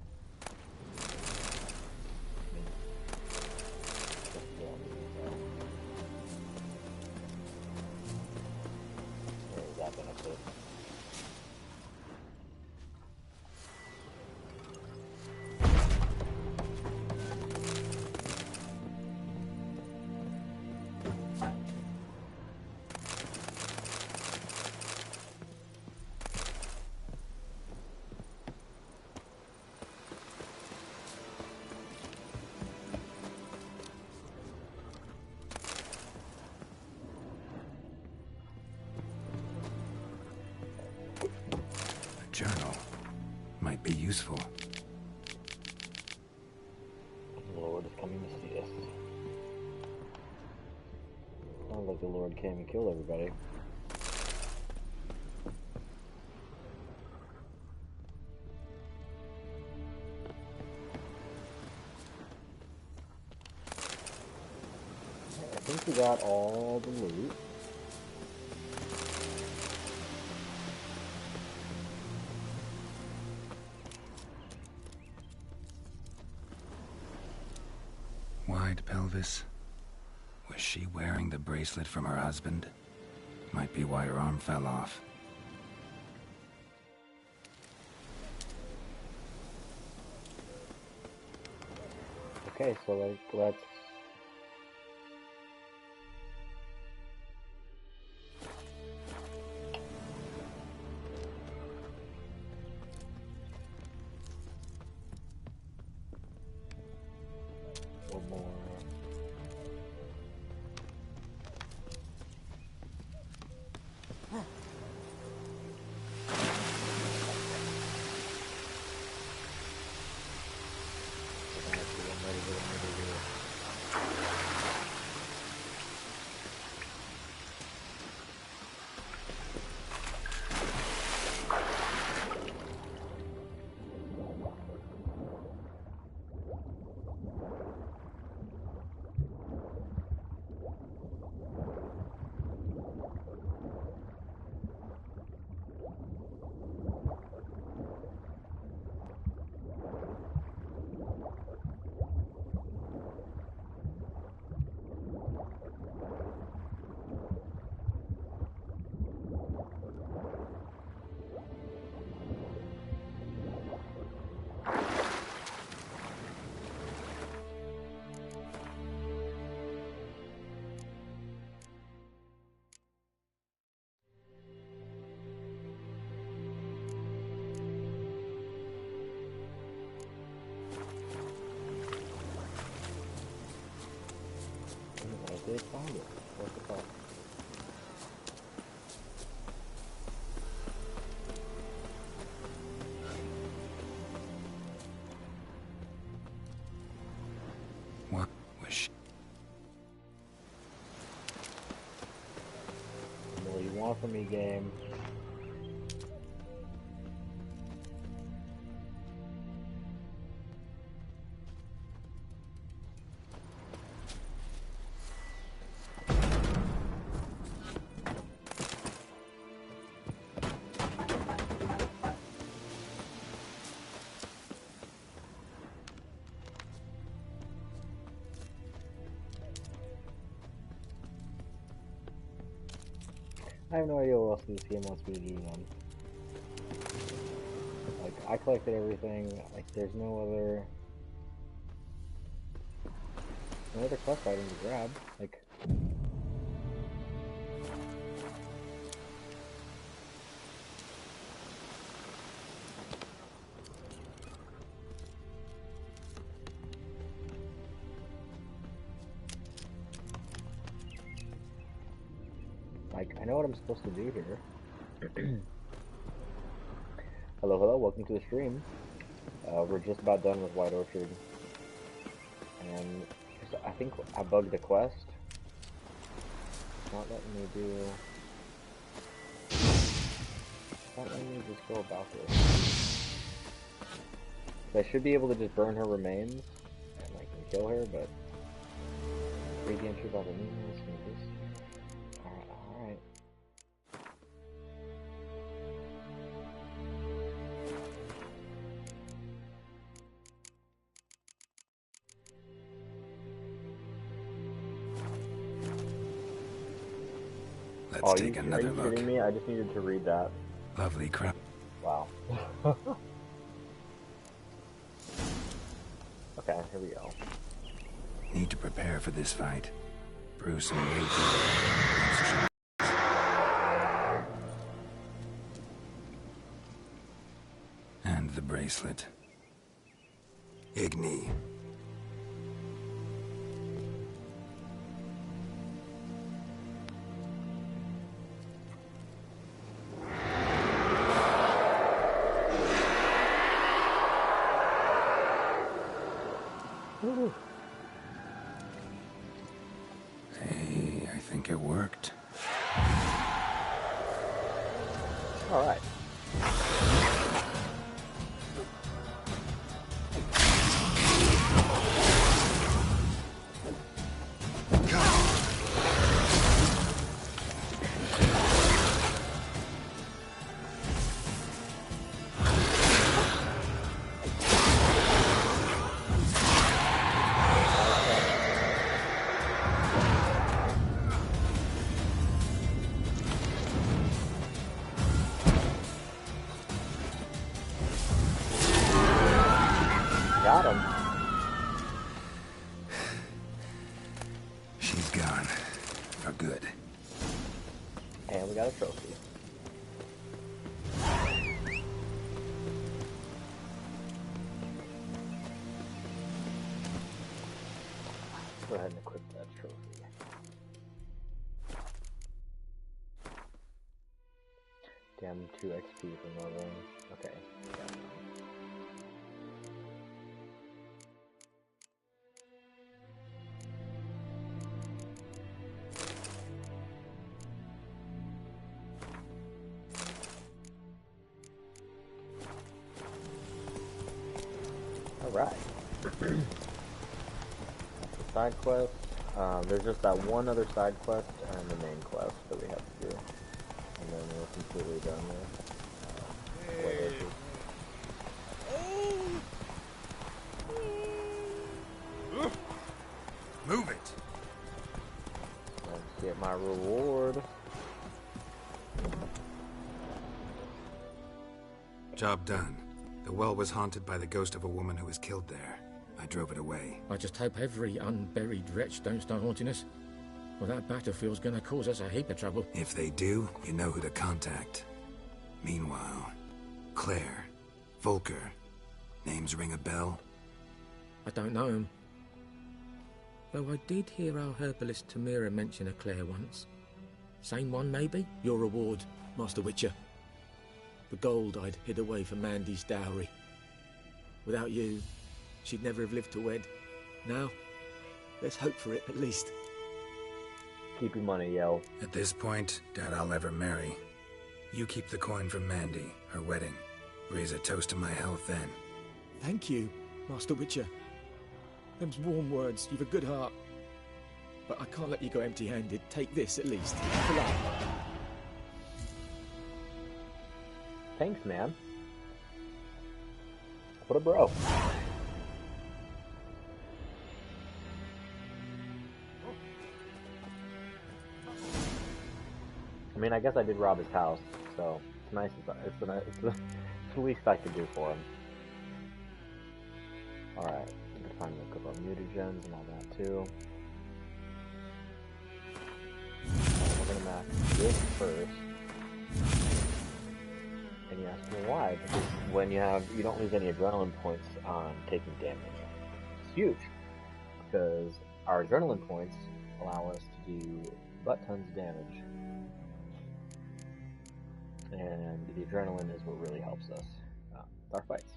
Where is that benefit?
Journal might be useful.
The Lord is coming to see us. Sounds like the Lord came and killed everybody. I think we got all the loot.
Wide pelvis. Was she wearing the bracelet from her husband? Might be why her arm fell off.
Okay, so like, let's... one more... I did find it. What the fuck?
What was she?
What do you want from me, game? I have no idea what else this game wants me to do then. Like, I collected everything, like, there's no other quest item to grab, like... Like, I know what I'm supposed to do here. Hello, welcome to the stream. We're just about done with White Orchard. And I think I bugged the quest. It's not letting me do... It's not letting me just go about this. So I should be able to just burn her remains, and I can kill her, but... Read the entry about the numerous and this... Alright.
Let's take another look.
Are you kidding me? I just needed to read that.
Lovely crap.
Wow. Okay, here we go.
Need to prepare for this fight. Bruce and Wade. And the bracelet. Igni. Hey, I think it worked.
All right. Got him.
She's gone. For good.
And we got a trophy. Go ahead and equip that trophy. Damn, 2 XP for Northern. Okay. Yeah. Alright. Side quest. There's just that one other side quest and the main quest that we have to do. And then we're completely done there.
Move it!
Let's get my reward.
Job done. The well was haunted by the ghost of a woman who was killed there. I drove it away.
I just hope every unburied wretch don't start haunting us. Well, that battlefield's gonna cause us a heap of trouble.
If they do, you know who to contact. Meanwhile, Claire, Volker, names ring a bell?
I don't know him. Though I did hear our herbalist Tamira mention a Claire once. Same one, maybe? Your reward, Master Witcher. The gold I'd hid away for Mandy's dowry. Without you, she'd never have lived to wed. Now, let's hope for it, at least.
Keep your money, yo.
At this point, doubt I'll ever marry. You keep the coin from Mandy, her wedding. Raise a toast to my health then.
Thank you, Master Witcher. Them's warm words, you've a good heart. But I can't let you go empty-handed. Take this, at least. For luck.
Thanks, man. What a bro. mean, I guess I did rob his house, so it's nice. It's the least I could do for him. Alright, I'm gonna find a couple of mutagens and all that too. We're gonna max this first. And you ask me why, because when you don't lose any adrenaline points on taking damage. It's huge, because our adrenaline points allow us to do butt tons of damage. And the adrenaline is what really helps us with our fights.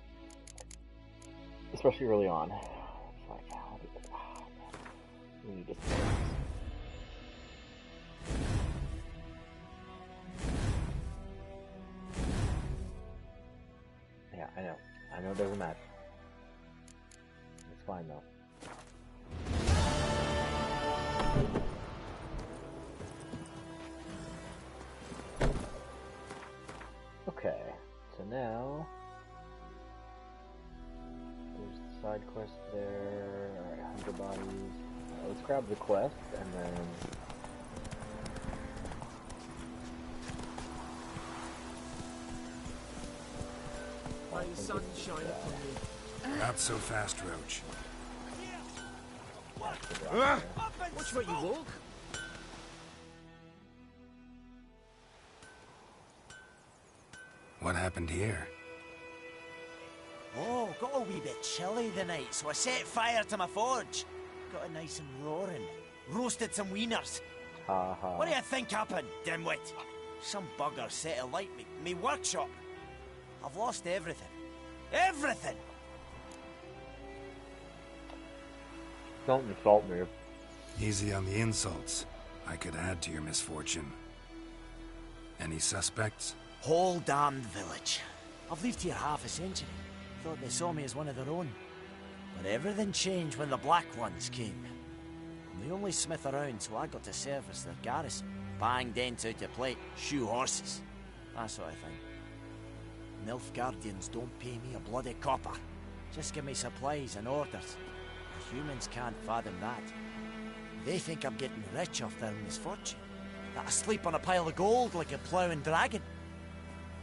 Especially early on. It's like, how did it... Oh, man. We need to... Yeah, I know. I know there's a match. It's fine, though. Okay, so now... There's the side quest there. Alright, 100 bodies. Let's grab the quest, and then...
May the sun shine upon you.
Not so fast, Roach.
Watch where you walk.
What happened here?
Oh, got a wee bit chilly the night, so I set fire to my forge. Got it nice and roaring. Roasted some wieners. What do you think happened, dimwit? Some bugger set alight me workshop. I've lost everything. Everything!
Don't insult me.
Easy on the insults. I could add to your misfortune. Any suspects?
Whole damned village. I've lived here half a century. Thought they saw me as one of their own. But everything changed when the Black Ones came. I'm the only smith around, so I got to service their garrison. Bang dents out of plate, shoe horses. That sort of thing. Nilfgaardians don't pay me a bloody copper. Just give me supplies and orders. The humans can't fathom that. They think I'm getting rich off their misfortune. That I sleep on a pile of gold like a ploughing dragon.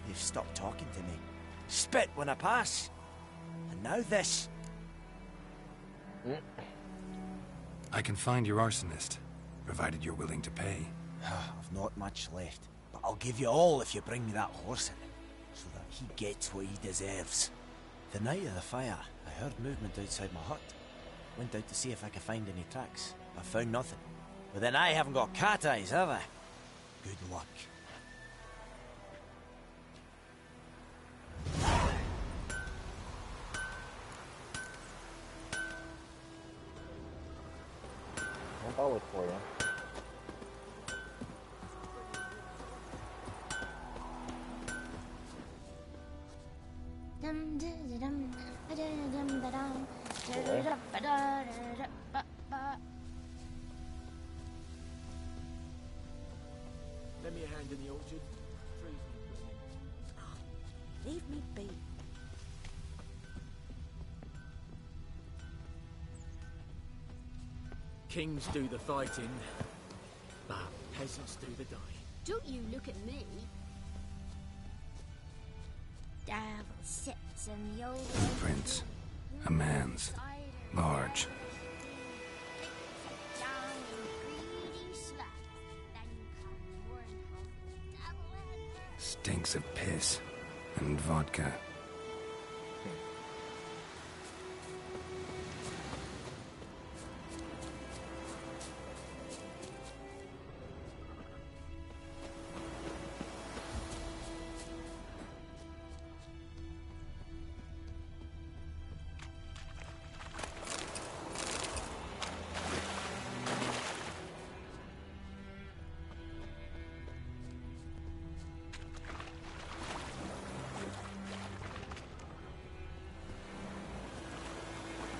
They've stopped talking to me. Spit when I pass. And now this.
I can find your arsonist, provided you're willing to pay.
I've not much left, but I'll give you all if you bring me that horse in, so that he gets what he deserves. The night of the fire, I heard movement outside my hut. Went out to see if I could find any tracks. I found nothing. But then I haven't got cat eyes, have I? Good luck.
I'll look for you.
Lend me a hand in the orchard.
Leave me be.
Kings do the fighting, but peasants do the dying.
Don't you look at me. Devil sits in the old
Footprints. A man's. Large. Stinks of piss and vodka.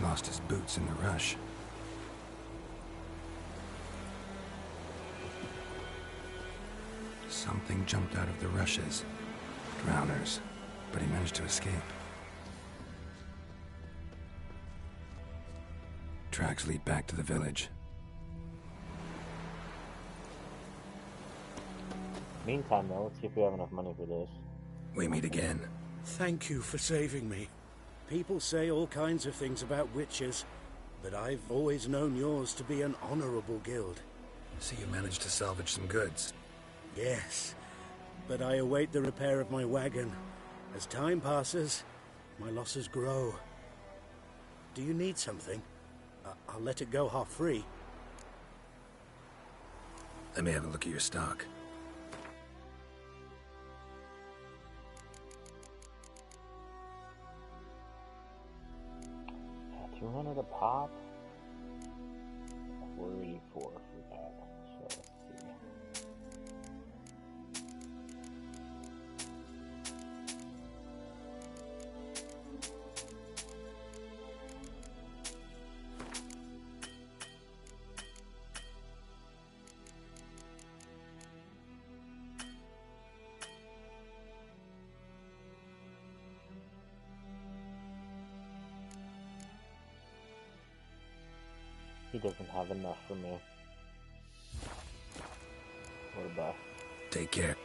Lost his boots in the rush. Something jumped out of the rushes. Drowners. But he managed to escape. Tracks lead back to the village.
Meantime, though, let's see if we have enough money for this.
We meet again.
Thank you for saving me. People say all kinds of things about witches, but I've always known yours to be an honorable guild.
So you managed to salvage some goods?
Yes, but I await the repair of my wagon. As time passes, my losses grow. Do you need something? I'll let it go half-free.
Let me have a look at your stock.
Yeah, 200 a pop. 484 for that. So let's see. He doesn't have enough for me. What a buff.
Take care.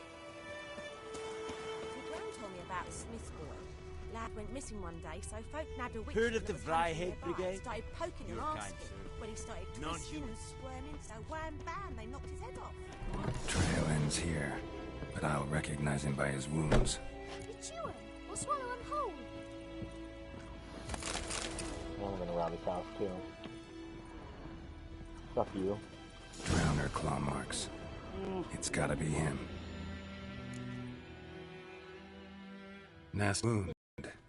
The Gran told me about Smith's boy. Lad went missing one day, so folk nabbed a witch.
Heard of the Vryhead Brigade?
Started poking and
Your kind,
asking.
sir.
When he started twisting
Non-human.
and squirming, so wham bam, they knocked his head off.
Trail ends here, but I'll recognize him by his wounds.
You chew him, or swallow him whole.
I'm gonna rob his house too. Fuck you.
Drowner claw marks. It's gotta be him. Nasty wound.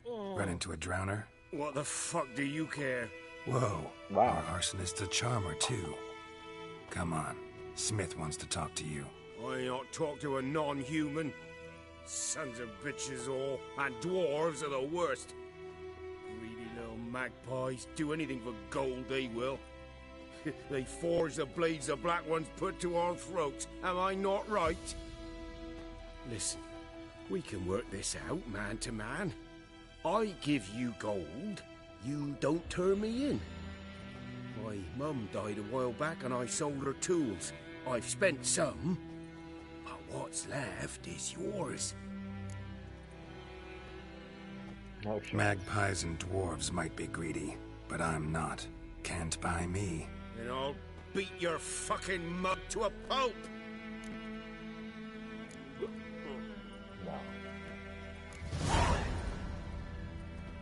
Run into a drowner?
What the fuck do you care?
Whoa.
Wow.
Our arsonist's a charmer, too. Come on. Smith wants to talk to you.
I ain't not talk to a non-human. Sons of bitches all, and dwarves are the worst. Greedy little magpies. Do anything for gold, they will. They forge the blades the Black Ones put to our throats. Am I not right? Listen, we can work this out man to man. I give you gold, you don't turn me in. My mum died a while back and I sold her tools. I've spent some, but what's left is yours.
No shit.
Magpies and dwarves might be greedy, but I'm not. Can't buy me.
Then I'll beat your fucking mug to a pulp!
No.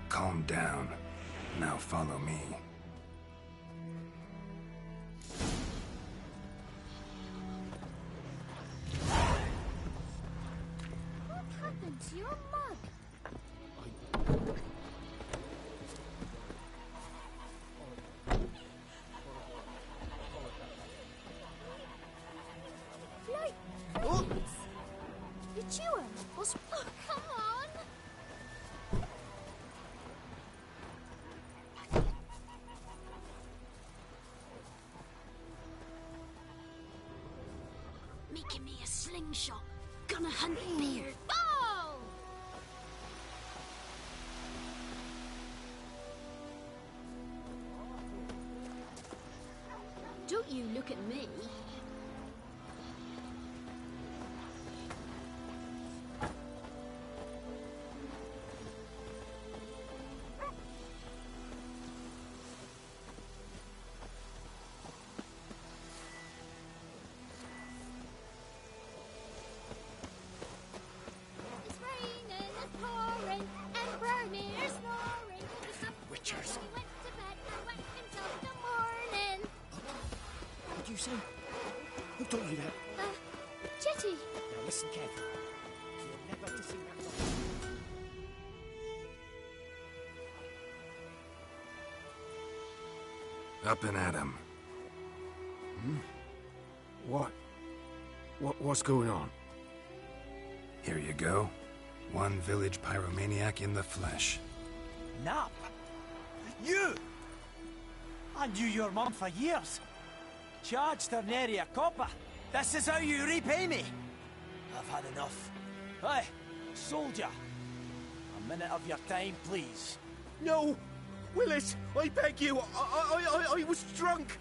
Calm down. Now follow me.
What happened to your mug? Like crickets. You chew him. Oh, come on. Making me a slingshot. Gonna hunt beer. Bow! Don't you look at me. It's raining, it's pouring, and Bernie's snoring.
Witchers.
He went to bed and went until the morning.
What did you say? Who told you that?
Jetty.
Now listen carefully. You're never to see that.
Up and at him.
What's going on?
Here you go. One village pyromaniac in the flesh.
Nap? You? I knew your mum for years. Charged her nary a copper. This is how you repay me. I've had enough. Hey, soldier. A minute of your time, please.
No! Willis, I beg you, I was drunk.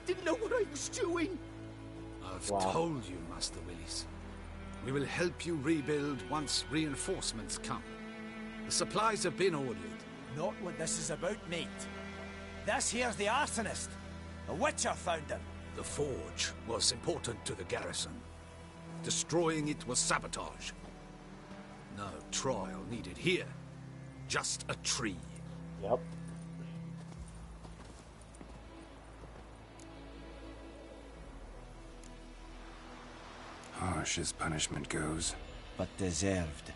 Didn't know what I was doing.
I've
Wow.
told you, Master Willis.
We will help you rebuild once reinforcements come. The supplies have been ordered.
Not what this is about, mate. This here's the arsonist. The Witcher found him.
The forge was important to the garrison. Destroying it was sabotage. No trial needed here. Just a tree.
Yep.
Harsh as punishment goes.
But deserved.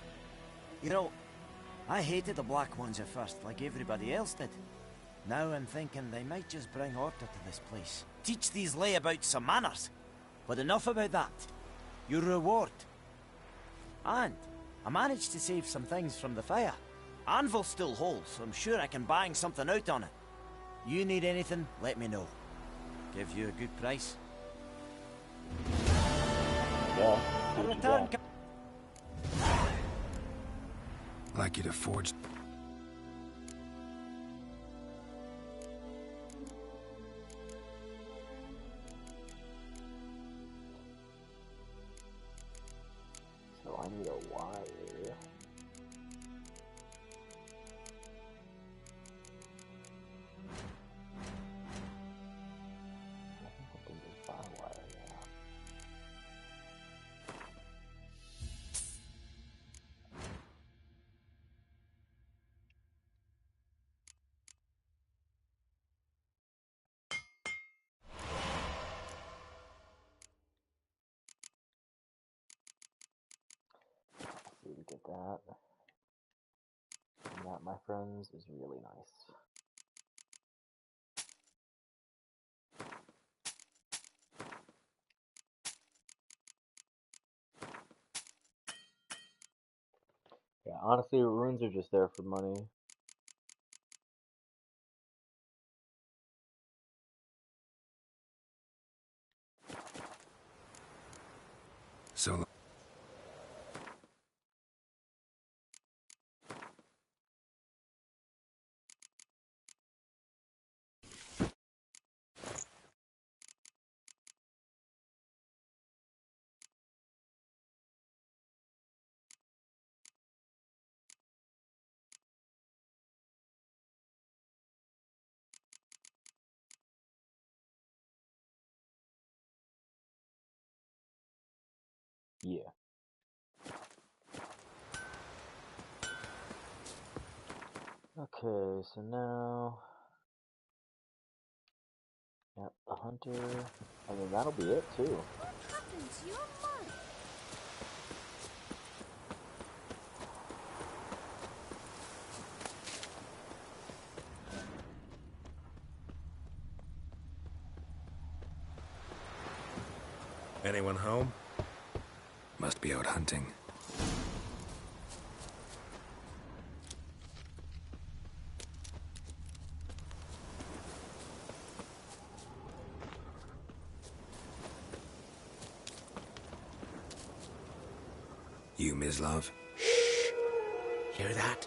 You know, I hated the Black Ones at first, like everybody else did. Now I'm thinking they might just bring order to this place. Teach these layabouts some manners. But enough about that. Your reward. And I managed to save some things from the fire. Anvil's still whole, so I'm sure I can bang something out on it. You need anything, let me know. Give you a good price.
Yeah.
A return.
Like you to forge.
So I need a wire. I think I can do firewire, yeah. See, we get that. And that, my friends, is really nice. Yeah, honestly, runes are just there for money.
So
Yeah. Okay, so now... Yep, the hunter... I mean, that'll be it, too.
What happened to your money?
Anyone home?
must be out hunting. You, Mislav?
Shh! Hear that?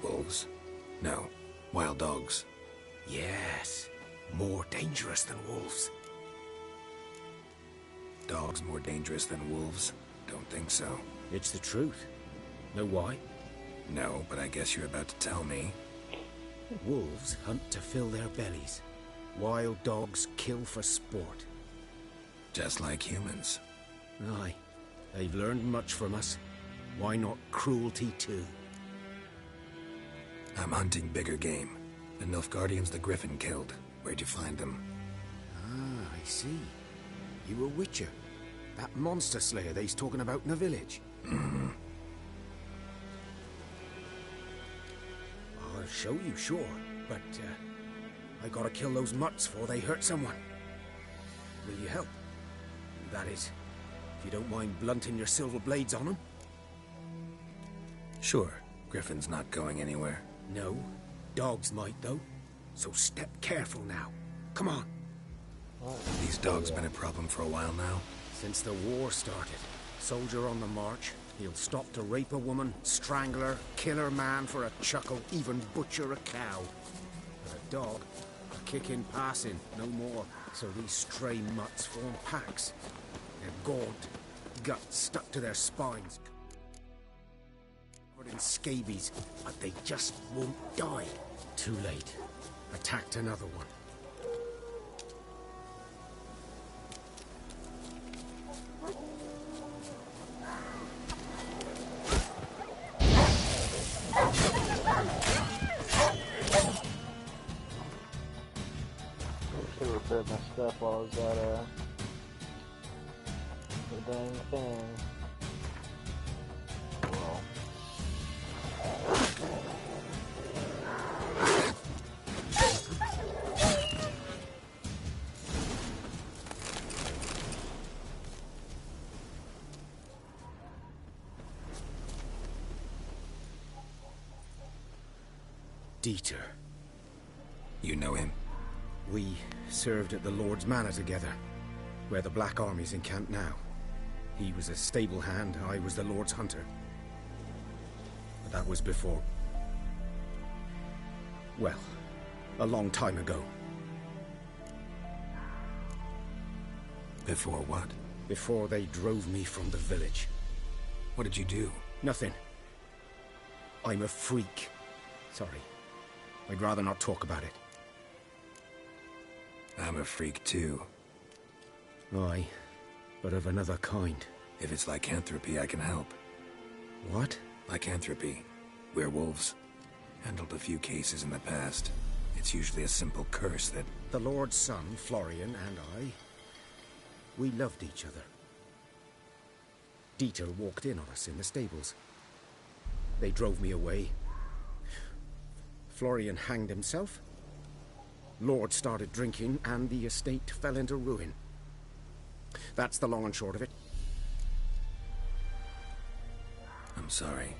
Wolves? No. Wild dogs.
Yes. More dangerous than wolves.
Dogs more dangerous than wolves? Don't think so.
It's the truth. Know why?
No, but I guess you're about to tell me.
Wolves hunt to fill their bellies. Wild dogs kill for sport.
Just like humans.
Aye. They've learned much from us. Why not cruelty too?
I'm hunting bigger game. The Nilfgaardians the Griffin killed. Where'd you find them?
Ah, I see. You a witcher. That monster slayer they's talking about in the village.
Mm-hmm.
I'll show you, sure. But, I gotta kill those mutts before they hurt someone. Will you help? That is, if you don't mind blunting your silver blades on them.
Sure. Griffin's not going anywhere.
No. Dogs might, though. So step careful now. Come on.
These dogs been a problem for a while now?
Since the war started. Soldier on the march. He'll stop to rape a woman, strangle her, kill her man for a chuckle, even butcher a cow. But a dog, a kick in passing, no more.
So these stray mutts form packs. Their gaunt guts stuck to their spines. Covered in scabies, but they just won't die. Too late. Attacked another one.
I should have repaired my stuff while I was at the dang thing. Well.
Dieter. You know him? We served at the Lord's Manor together, where the Black Army's encamped now. He was a stable hand, I was the Lord's hunter. But that was before... well, a long time ago.
Before what?
Before they drove me from the village.
What did you do?
Nothing. I'm a freak. Sorry. I'd rather not talk about it.
I'm a freak too.
Aye, but of another kind.
If it's lycanthropy, I can help.
What?
Lycanthropy. Werewolves. Handled a few cases in the past. It's usually a simple curse that...
The Lord's son, Florian, and I... we loved each other. Dieter walked in on us in the stables. They drove me away. Florian hanged himself. Lord started drinking, and the estate fell into ruin. That's the long and short of it.
I'm sorry.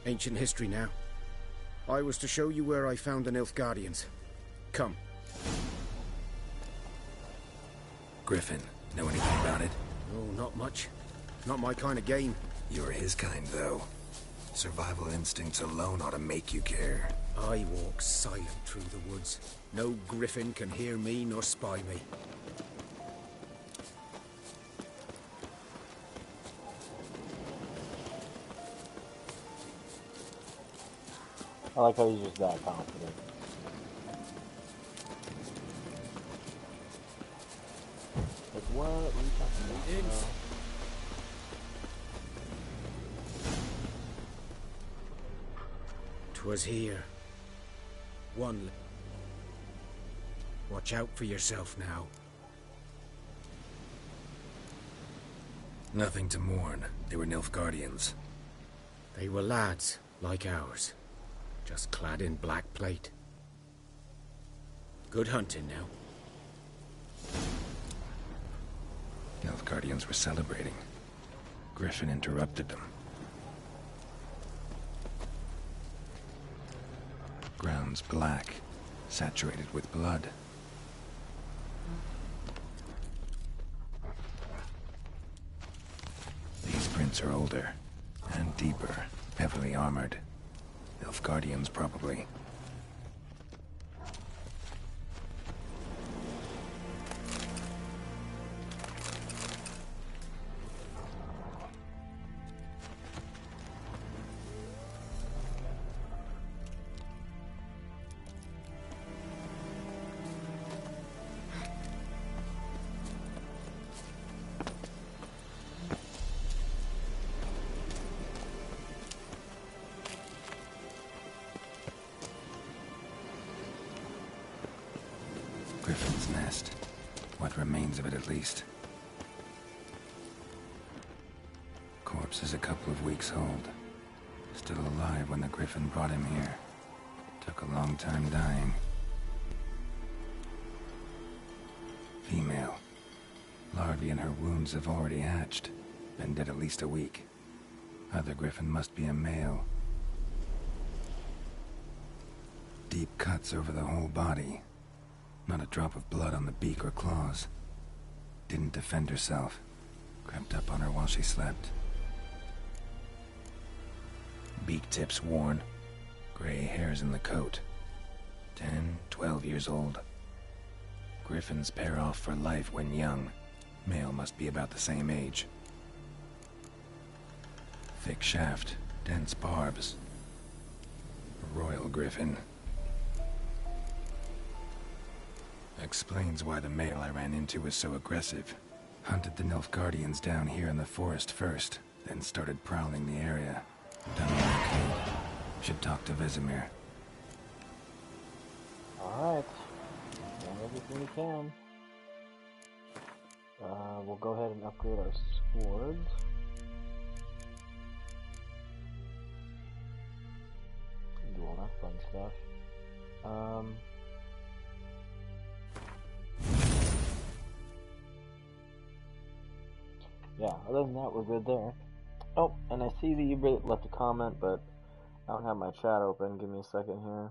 Ancient history now. I was to show you where I found the Nilfgaardians. Come.
Griffin, know anything about it?
Oh, not much. Not my kind of game.
You're his kind, though. Survival instincts alone ought to make you care.
I walk silent through the woods. No Griffin can hear me nor spy me.
I like how he's just that confident. Like, what are you talking about?
'Twas here. One. Watch out for yourself now.
Nothing to mourn. They were Nilfgaardians.
They were lads, like ours. Just clad in black plate. Good hunting now.
Nilfgaardians were celebrating. Griffin interrupted them. Ground's black, saturated with blood. These prints are older, and deeper, heavily armored. Nilfgaardians, probably. Griffin's nest. What remains of it, at least. Corpse is a couple of weeks old. Still alive when the Griffin brought him here. Took a long time dying. Female. Larvae in her wounds have already hatched. Been dead at least a week. Other Griffin must be a male. Deep cuts over the whole body. Not a drop of blood on the beak or claws. Didn't defend herself. Crept up on her while she slept. Beak tips worn. Gray hairs in the coat. 10, 12 years old. Griffins pair off for life when young. Male must be about the same age. Thick shaft, dense barbs. A royal griffin. Explains why the male I ran into was so aggressive. Hunted the Nilfgaardians down here in the forest first, then started prowling the area. Done okay. Should talk to Vesemir.
Alright. Done everything we can. We'll go ahead and upgrade our swords. And do all that fun stuff. Yeah, other than that, we're good there. Oh, and I see that you left a comment, but I don't have my chat open. Give me a second here.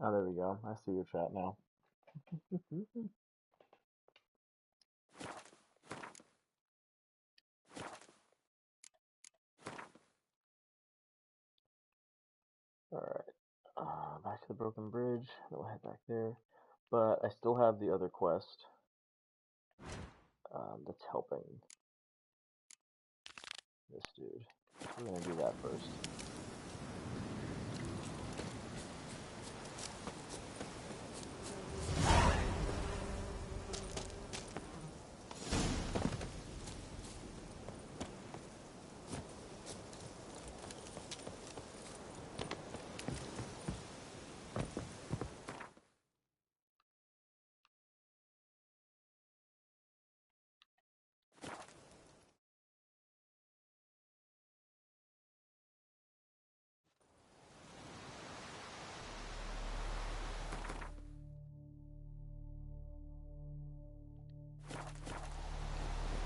Oh, there we go. I see your chat now. Alright. Back to the broken bridge. Then we'll head back there. But I still have the other quest that's helping this dude. So we're going to do that first.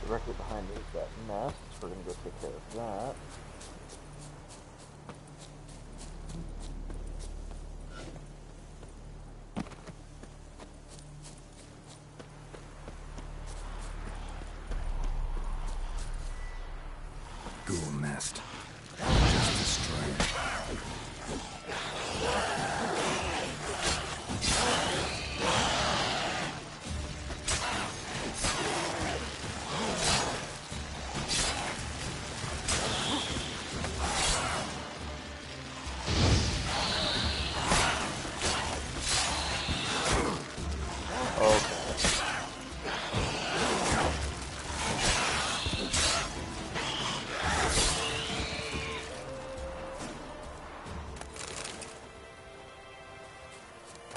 Directly behind me is that nest. We're going to go take care of that.
Ghoul nest. Just destroy it.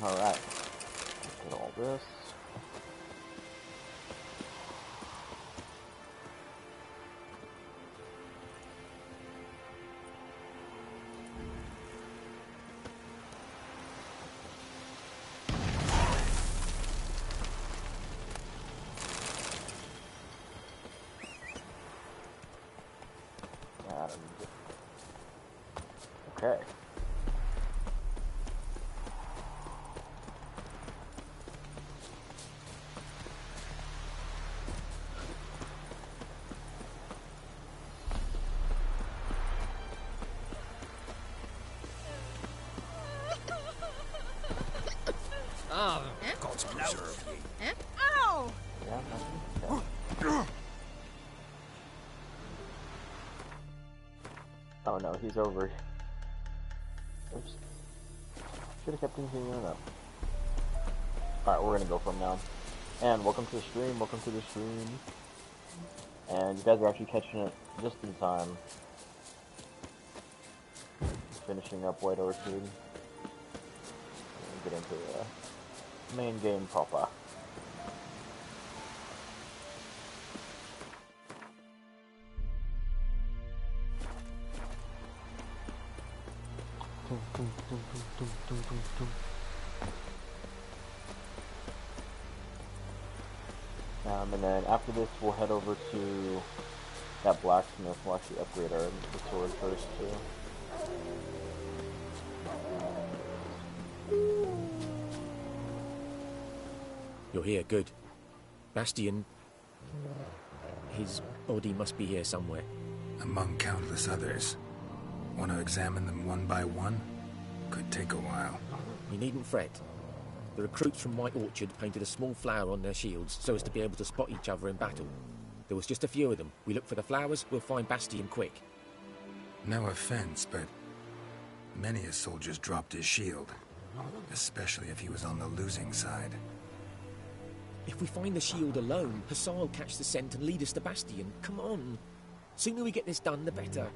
Alright, get all this. Okay.
Oh, God's preserve you.
Ow!
Yeah, oh no, he's over. Oops. Should have kept continuing up. Alright, we're gonna go from now. And welcome to the stream, welcome to the stream. And you guys are actually catching it just in time. Finishing up White Orchard. And get into the main game proper. And then after this, we'll head over to that blacksmith. We'll actually upgrade our sword first too.
You're here, good. Bastion... his body must be here somewhere.
among countless others. Want to examine them one by one? Could take a while.
You needn't fret. The recruits from White Orchard painted a small flower on their shields so as to be able to spot each other in battle. There was just a few of them. We look for the flowers, we'll find Bastion quick.
No offense, but many a soldier's dropped his shield. Especially if he was on the losing side.
If we find the shield alone, Hassan will catch the scent and lead us to Bastion. Come on. Sooner we get this done, the better.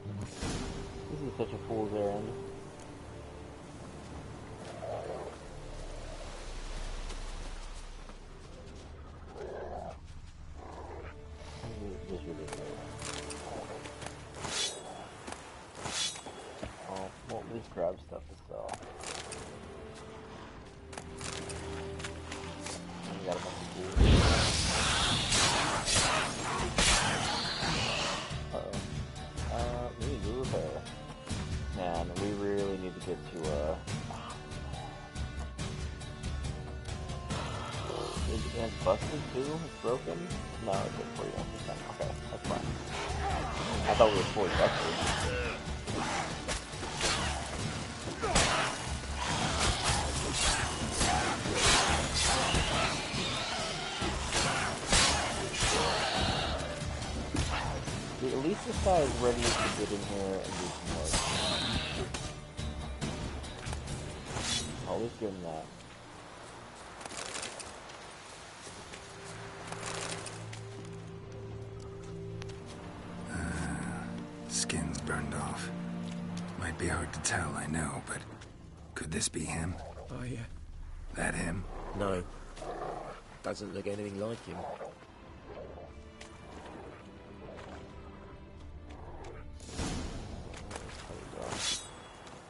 This is such a fool's errand. This is ridiculous. Oh, well, at least grab stuff to sell. We got a bunch of tools. We need to repair. Man, we really need to get to, it's busted too? It's broken? No, it's at 41%. Okay, that's fine. I thought we were fully busted. Dude, at least this guy is ready to get in here and do some work. Always give him that.
Skin's burned off. Might be hard to tell, I know, but could this be him? That him?
No. Doesn't look anything like him.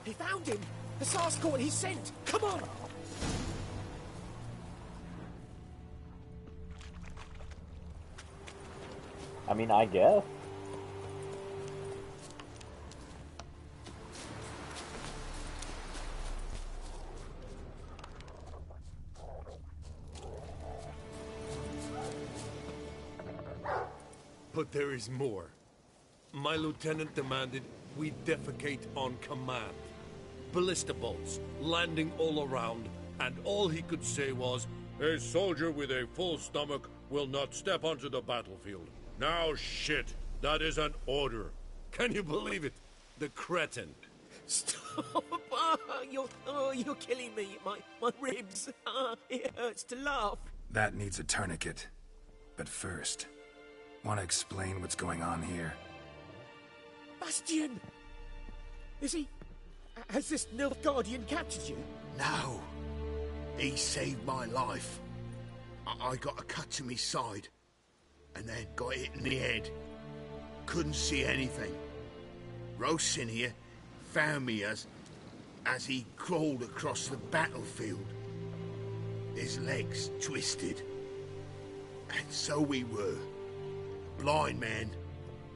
He found him! Hassan's caught his scent! Come on!
I mean, I guess.
But there is more. My lieutenant demanded we defecate on command. Ballista bolts, landing all around, and all he could say was, "A soldier with a full stomach will not step onto the battlefield." Now shit, that is an order. Can you believe it? The cretin.
Stop! You're killing me. My ribs. It hurts to laugh.
That needs a tourniquet. But first, want to explain what's going on here?
Bastion! Is he... Has this Nilfgaardian captured you?
No. He saved my life. I got a cut to my side, and then got hit in the head. Couldn't see anything. Rosin here found me as he crawled across the battlefield. His legs twisted. And so we were. Blind man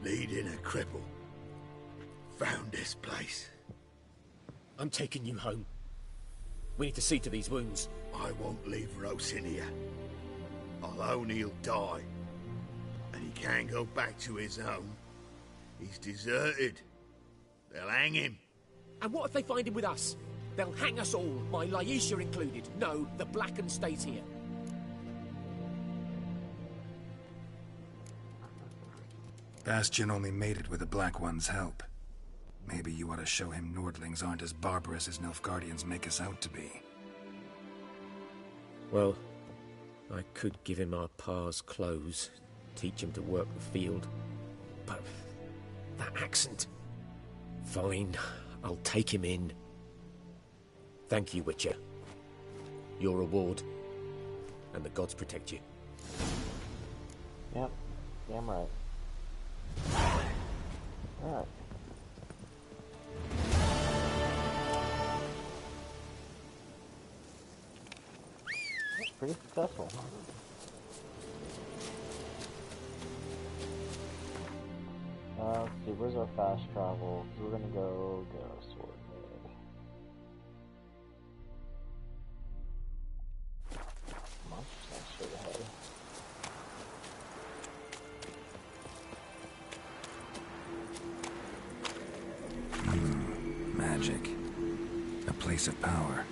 leading a cripple. Found this place.
I'm taking you home. We need to see to these wounds.
I won't leave Rosin here. Alone he'll die. And he can't go back to his home. He's deserted. They'll hang him.
And what if they find him with us? They'll hang us all, my Laisha included. No, the Blacken stays here.
Bastion only made it with the Black One's help. Maybe you ought to show him Nordlings aren't as barbarous as Nilfgaardians make us out to be.
Well, I could give him our pa's clothes, teach him to work the field. But that accent... Fine, I'll take him in. Thank you, Witcher. Your reward. And the gods protect you.
Yep, damn right. Alright. Pretty successful. Let's see, where's our fast travel? We're gonna go get our sword made. Monster sounds straight ahead.
magic. A place of power.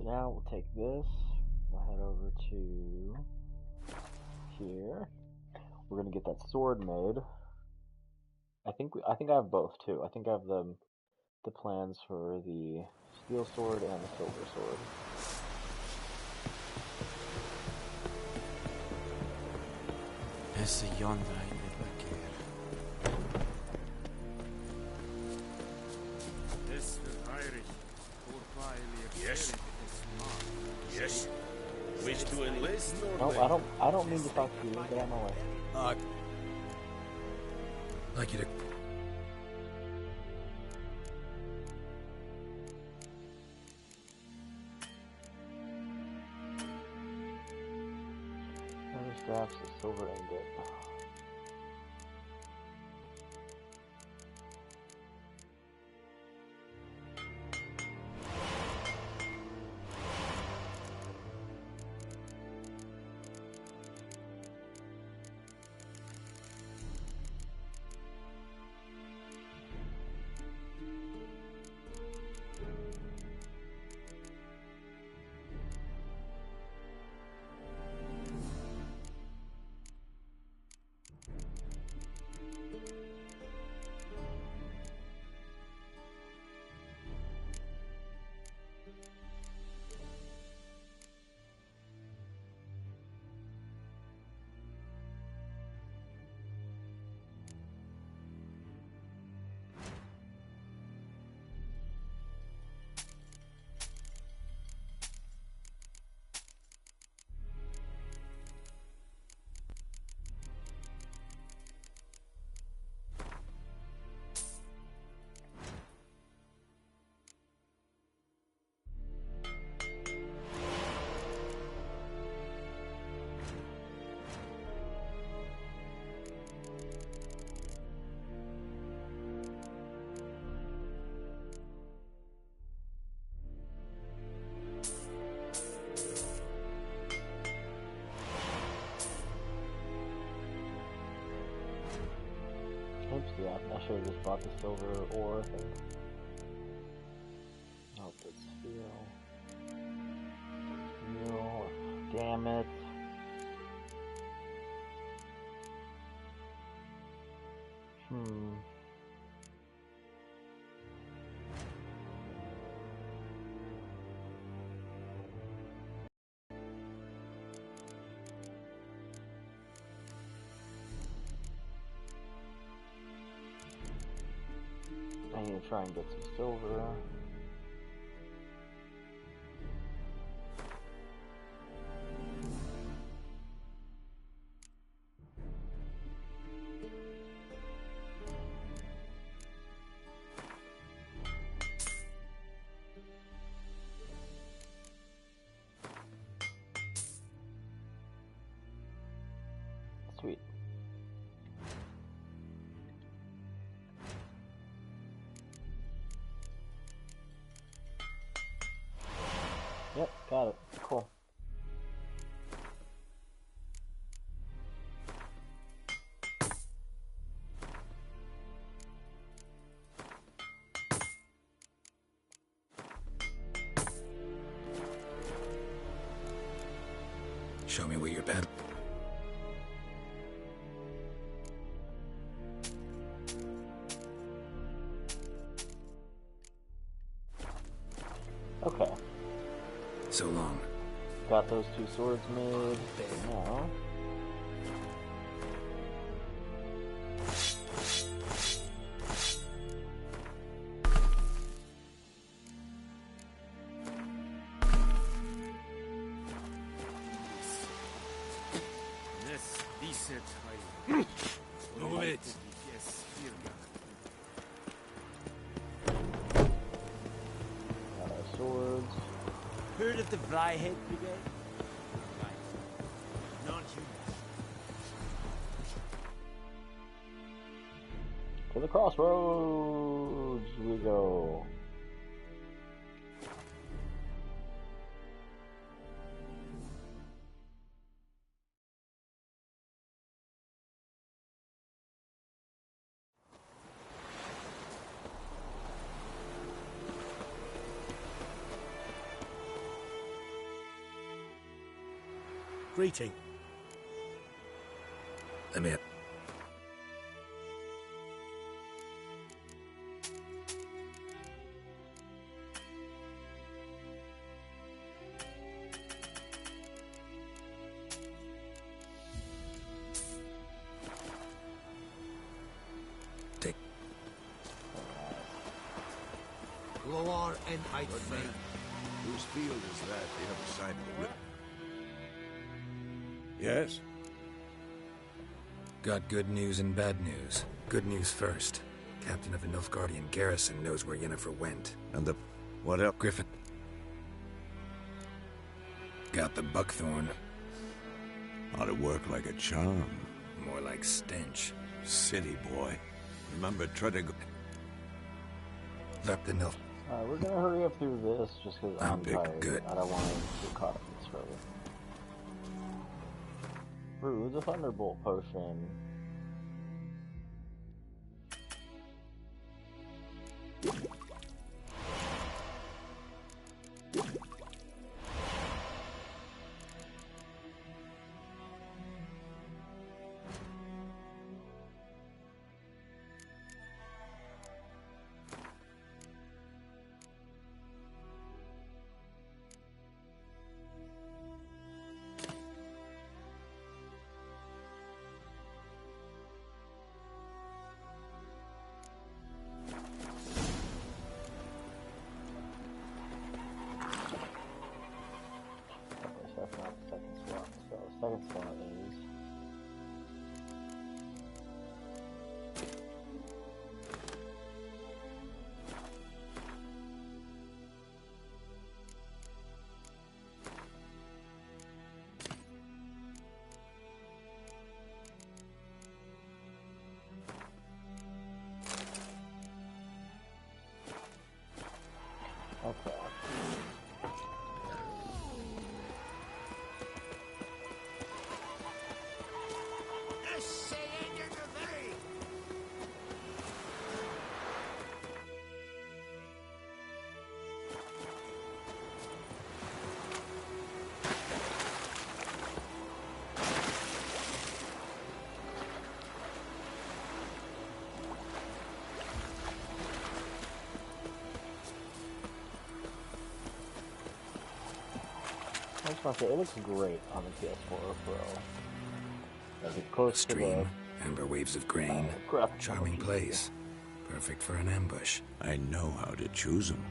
Now we'll take this, we'll head over to here. We're gonna get that sword made. I think I have both too. I think I have the plans for the steel sword and the silver sword.
Esse yonder ainda quer.
This is Irish.
Yes. Yes. Wish to enlist or
No, I don't mean to talk to you. Get out of my way.
Like you to...
There's scraps of silver ingot. Oops, yeah, I should have just bought the silver ore thing. Oh, it's steel. Steel. Damn it. I need to try and get some silver. Sweet. Yep, got it. Cool.
Show me where you're bent.
Okay.
So long.
Got those two swords made. Now.
Move it.
Got our swords.
Who do of the Flyhead Brigade? Right. Non-human.
To the crossroads we go.
Greeting.
Let me... Take...
Lower and I
Good man. Whose field is that the other side of the river?
Yes?
Got good news and bad news. Good news first. Captain of the Nilfgaardian garrison knows where Yennefer went.
And the... what else?
Griffin. Got the buckthorn.
Ought to work like a charm.
More like stench.
City boy. Remember treading...
Left the Nilf...
We're gonna hurry up through this just because I'm tired.
Good.
I don't want to get caught up in this further. Brew the Thunderbolt potion. That's not the second slot, so second slot is... Okay. I just want to say, it looks great on the PS4 Pro. As it close
Stream, amber waves of grain, charming place. Perfect for an ambush.
I know how to choose them.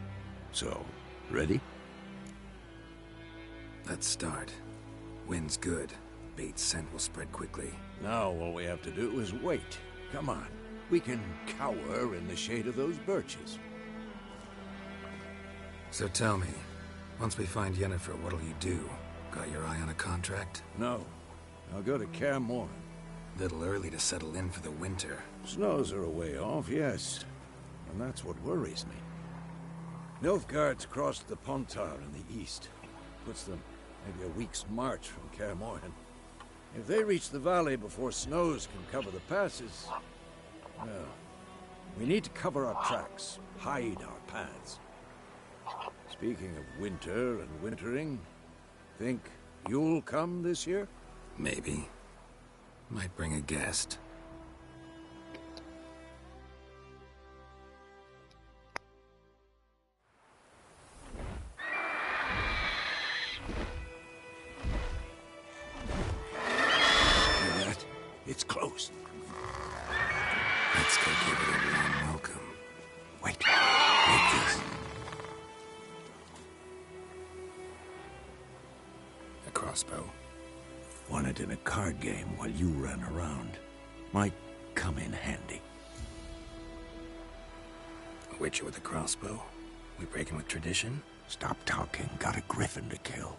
So, ready?
Let's start. Wind's good. Bait's scent will spread quickly.
Now all we have to do is wait. Come on. We can cower in the shade of those birches.
So tell me, once we find Yennefer, what'll you do? Got your eye on a contract?
No. I'll go to Kaer Morhen.
Little early to settle in for the winter.
Snows are a way off, yes. And that's what worries me. Nilfgaard's crossed the Pontar in the east. Puts them maybe a week's march from Kaer Morhen. If they reach the valley before snows can cover the passes... well, we need to cover our tracks, hide our paths. Speaking of winter and wintering, think you'll come this year?
Maybe. Might bring a guest.
Hear that? It's close.
Let's go give it a warm welcome.
Wait.
Take this. A crossbow.
Won it in a card game while you ran around. Might come in handy.
A witcher with a crossbow? We breaking with tradition?
Stop talking. Got a Griffin to kill.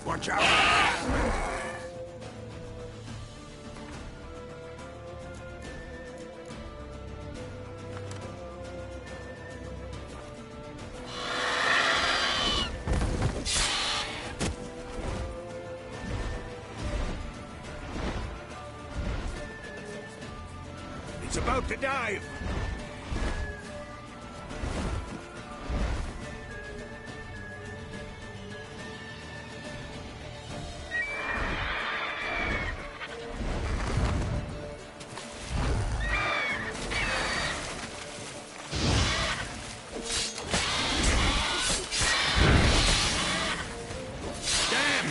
Watch out! It's about to dive! Damn!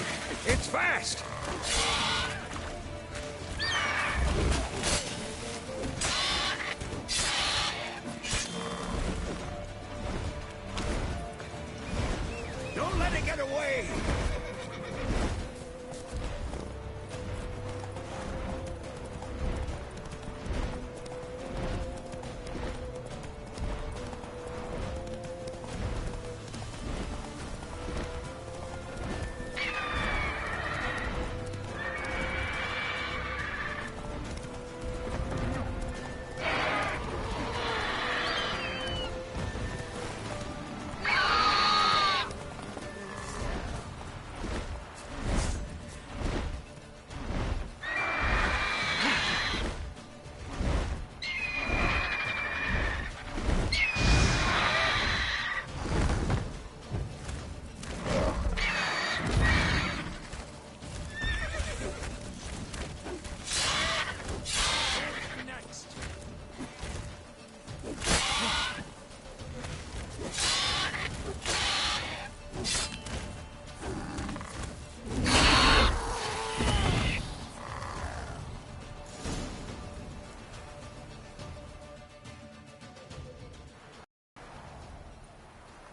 It's fast! Don't let it get away!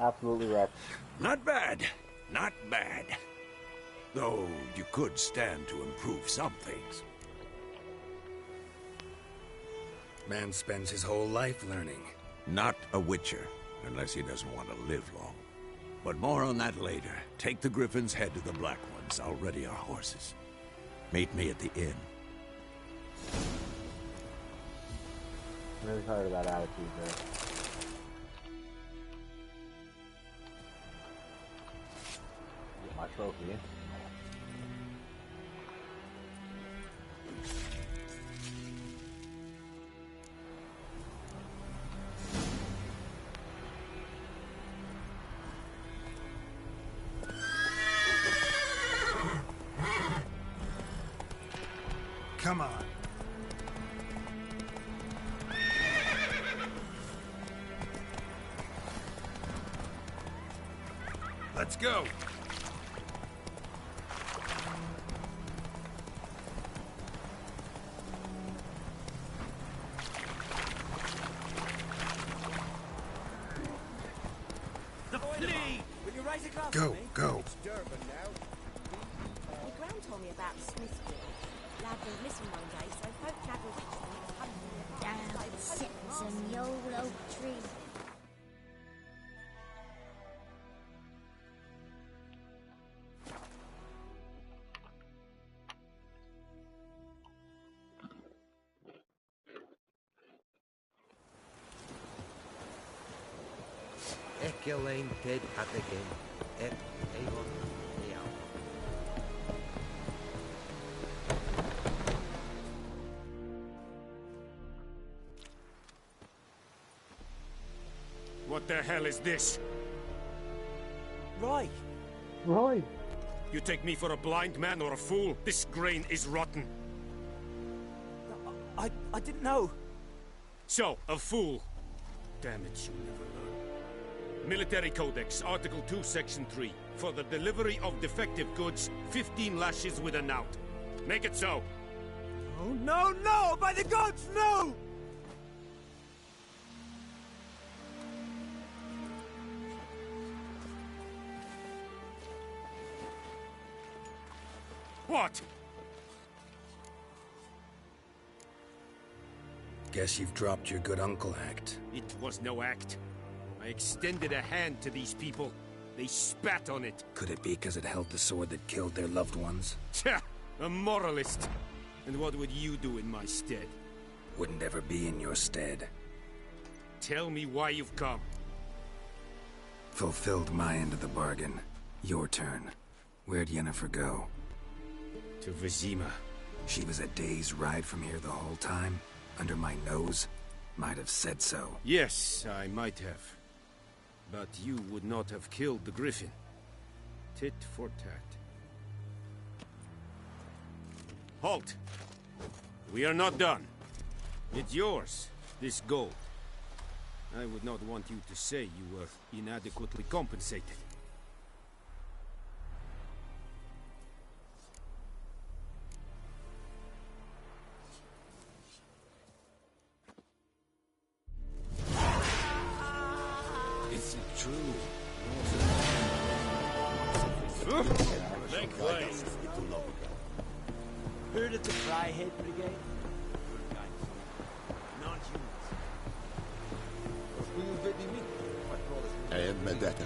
Absolutely wrecked.
Not bad. Not bad. Though you could stand to improve some things.
Man spends his whole life learning.
Not a witcher, unless he doesn't want to live long. But more on that later. Take the Griffin's head to the Black Ones. I'll ready our horses. Meet me at the inn.
I'm really tired of that attitude there. Get my trophy.
Come on.
Let's go.
The flea! Will you raise a glass
Go,
for me?
go.
My gran told me about the Smith Guild. Lad went missing one day, so folk gathered
Down sits in the old oak tree.
Echelane dead at the game. Avon, Leo.
What the hell is this?
Right.
Right.
You take me for a blind man or a fool? This grain is rotten.
I didn't know.
So, a fool. Damn it, you never learn. Military Codex, Article 2, Section 3. For the delivery of defective goods, 15 lashes with a knout. Make it so.
Oh, no, no! By the gods, no!
What?
Guess you've dropped your good uncle act.
It was no act. I extended a hand to these people. They spat on it.
Could it be because it held the sword that killed their loved ones?
Tja, a moralist. And what would you do in my stead?
Wouldn't ever be in your stead.
Tell me why you've come.
Fulfilled my end of the bargain. Your turn. Where'd Yennefer go?
To Vizima.
She was a day's ride from here the whole time? Under my nose? Might have said so.
Yes, I might have. But you would not have killed the Griffin. Tit for tat. Halt! We are not done. It's yours, this gold. I would not want you to say you were inadequately compensated.
Is it true?
Make way.
Heard of the Fryhead Brigade?
Medetta.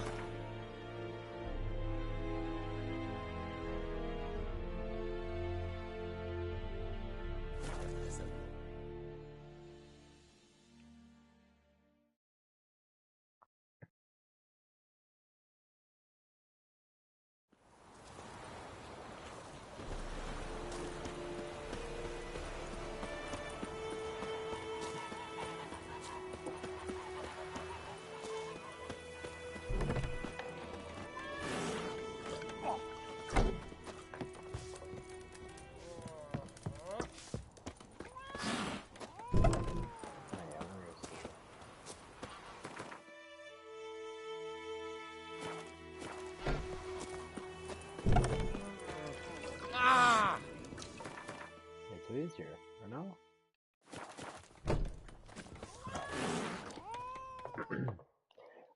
It's easier, or no?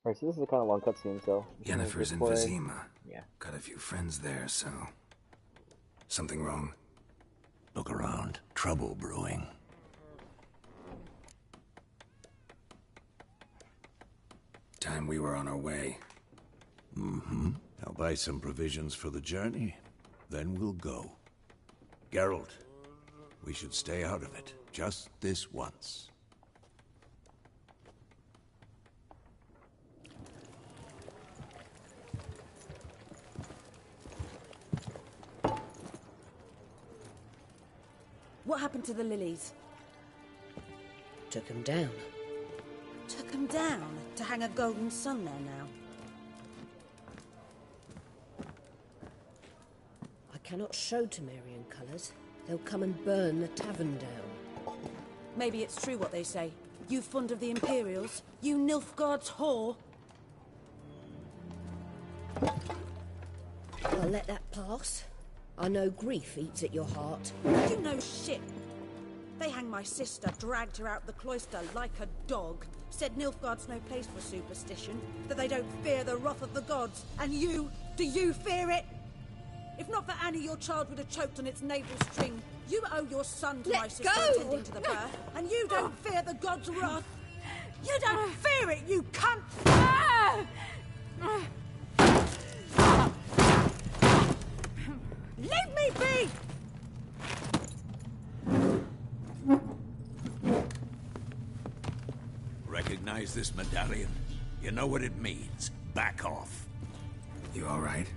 Alright, so this is a kind of long cutscene, so...
Yennefer's in Vizima.
Yeah.
Got a few friends there, so... Something wrong?
Look around. Trouble brewing.
Time we were on our way.
Mm-hmm. I'll buy some provisions for the journey. Then we'll go. Geralt, we should stay out of it. Just this once.
What happened to the lilies?
Took them down.
Took them down to hang a golden sun there now.
I cannot show Temerian colours. They'll come and burn the tavern down.
Maybe it's true what they say. You fond of the Imperials? You Nilfgaard's whore?
I'll let that pass. I know grief eats at your heart.
You know shit. They hanged my sister, dragged her out the cloister like a dog. Said Nilfgaard's no place for superstition, that they don't fear the wrath of the gods. And you? Do you fear it? If not for Annie, your child would have choked on its navel string. You owe your son to my sister attending to the birth, and you don't fear the gods' wrath. You don't fear it, you cunt! Leave me be!
Recognize this medallion? You know what it means. Back off.
You all right?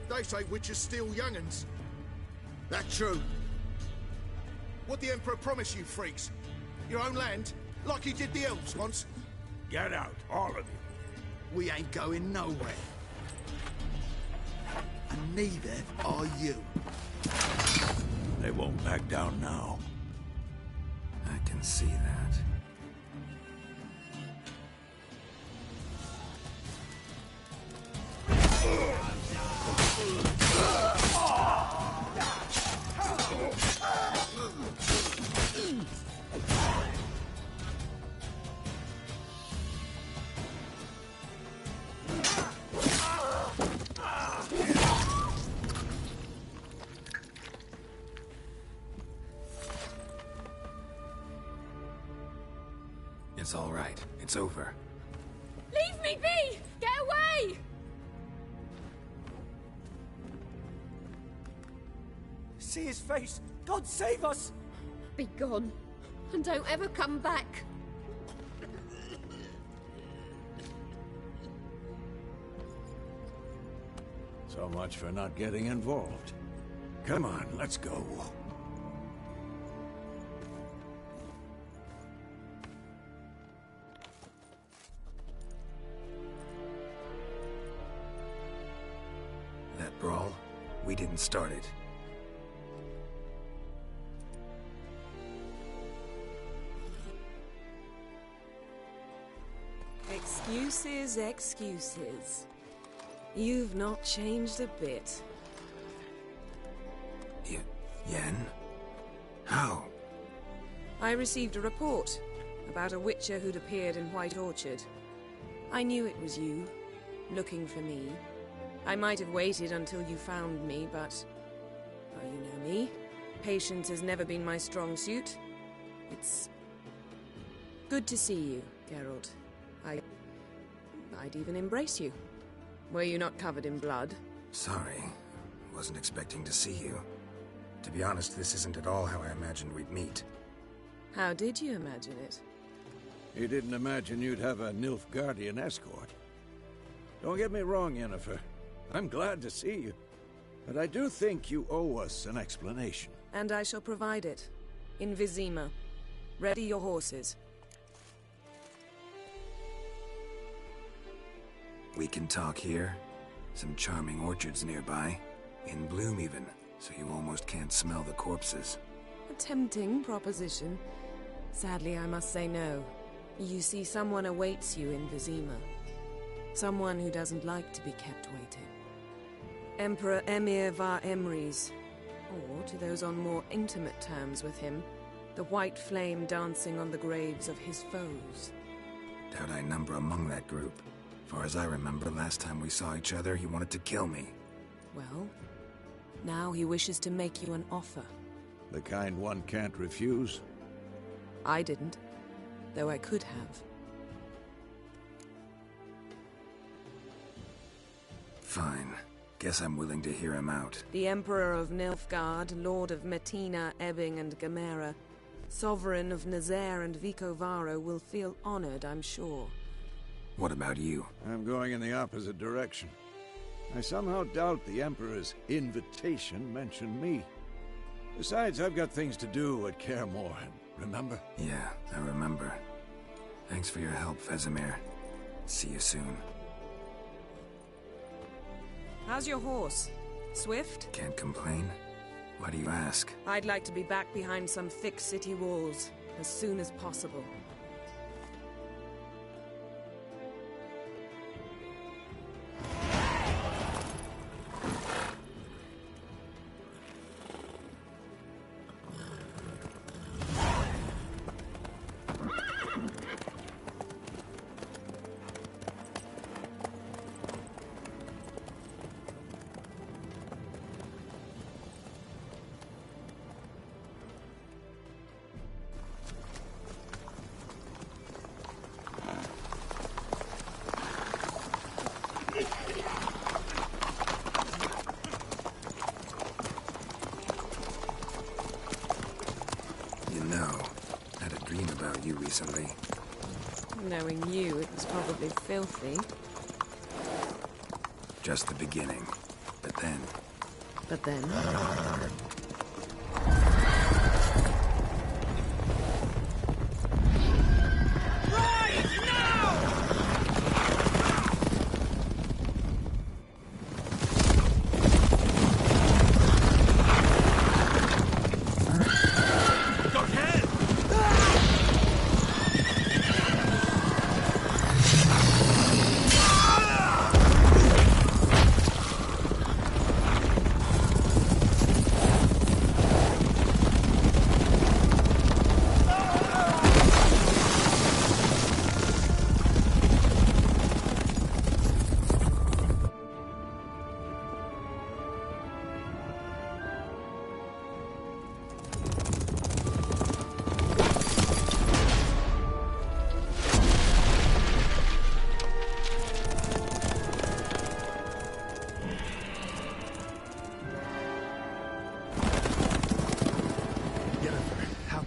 They say witches steal young'uns. That true? What the Emperor promised you freaks? Your own land? Like he did the elves once?
Get out, all of you.
We ain't going nowhere. And neither are you.
They won't back down now.
I can see that. It's all right. It's over.
Leave me be! Get away!
See his face! God save us!
Be gone, and don't ever come back.
So much for not getting involved. Come on, let's go.
That brawl, we didn't start it.
Excuses, excuses. You've not changed a bit.
Yen? How?
I received a report about a witcher who'd appeared in White Orchard. I knew it was you, looking for me. I might have waited until you found me, but... well, you know me. Patience has never been my strong suit. It's... good to see you, Geralt. I'd even embrace you. Were you not covered in blood?
Sorry. Wasn't expecting to see you. To be honest, this isn't at all how I imagined we'd meet.
How did you imagine it?
You didn't imagine you'd have a Nilfgaardian escort. Don't get me wrong, Yennefer. I'm glad to see you. But I do think you owe us an explanation.
And I shall provide it. In Vizima. Ready your horses.
We can talk here. Some charming orchards nearby. In bloom even, so you almost can't smell the corpses.
A tempting proposition. Sadly, I must say no. You see, someone awaits you in Vizima. Someone who doesn't like to be kept waiting. Emperor Emir var Emrys. Or, to those on more intimate terms with him, the white flame dancing on the graves of his foes.
Doubt I number among that group. Far as I remember, last time we saw each other, he wanted to kill me.
Well, now he wishes to make you an offer.
The kind one can't refuse?
I didn't, though I could have.
Fine. Guess I'm willing to hear him out.
The Emperor of Nilfgaard, Lord of Metina, Ebbing and Gamera, Sovereign of Nazaire and Vicovaro will feel honored, I'm sure.
What about you?
I'm going in the opposite direction. I somehow doubt the Emperor's invitation mentioned me. Besides, I've got things to do at Kaer Morhen, remember?
Yeah, I remember. Thanks for your help, Vesemir. See you soon.
How's your horse? Swift?
Can't complain. Why do you ask?
I'd like to be back behind some thick city walls, as soon as possible.
Recently.
Knowing you, it was probably filthy.
Just the beginning. But then...
But then?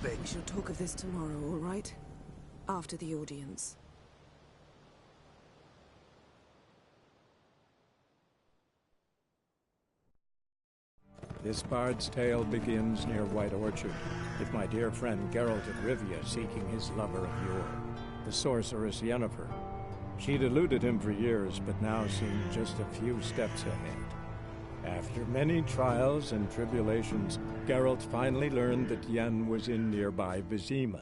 bit.
We shall talk of this tomorrow, all right? After the audience.
This bard's tale begins near White Orchard, with my dear friend Geralt of Rivia seeking his lover of yore, the sorceress Yennefer. She'd eluded him for years, but now seemed just a few steps ahead. After many trials and tribulations, Geralt finally learned that Yen was in nearby Vizima.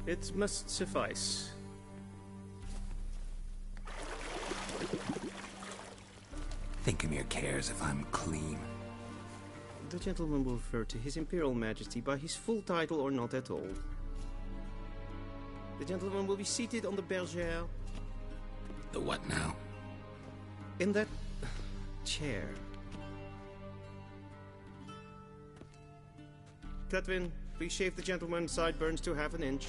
It must suffice.
Thinking cares if I'm clean.
The gentleman will refer to His Imperial Majesty by his full title or not at all. The gentleman will be seated on the bergère.
The what now?
In that chair. Cletwin, please shave the gentleman's sideburns to half an inch.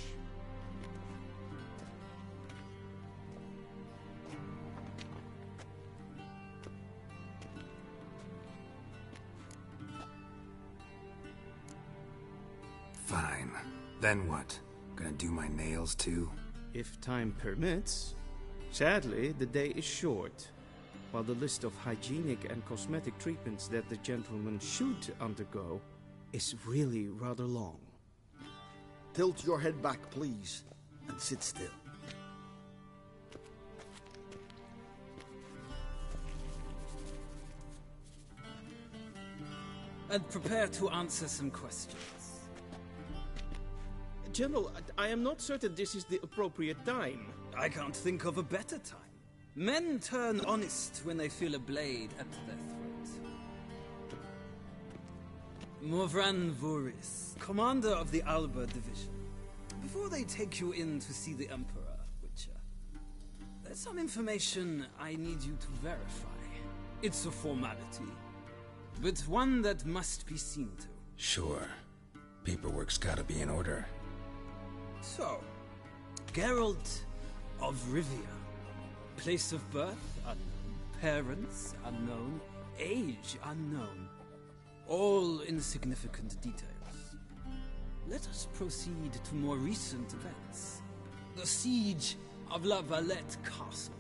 Fine. Then what? Gonna do my nails too?
If time permits. Sadly, the day is short. While the list of hygienic and cosmetic treatments that the gentleman should undergo is really rather long.
Tilt your head back, please, and sit still.
And prepare to answer some questions.
General, I am not certain this is the appropriate time.
I can't think of a better time. Men turn honest when they feel a blade at their throat. Morvran Voris, commander of the Alba Division. Before they take you in to see the Emperor, Witcher, there's some information I need you to verify. It's a formality, but one that must be seen to.
Sure. Paperwork's gotta be in order.
So, Geralt of Rivia. Place of birth unknown, parents unknown, age unknown. All insignificant details. Let us proceed to more recent events. The siege of La Valette Castle.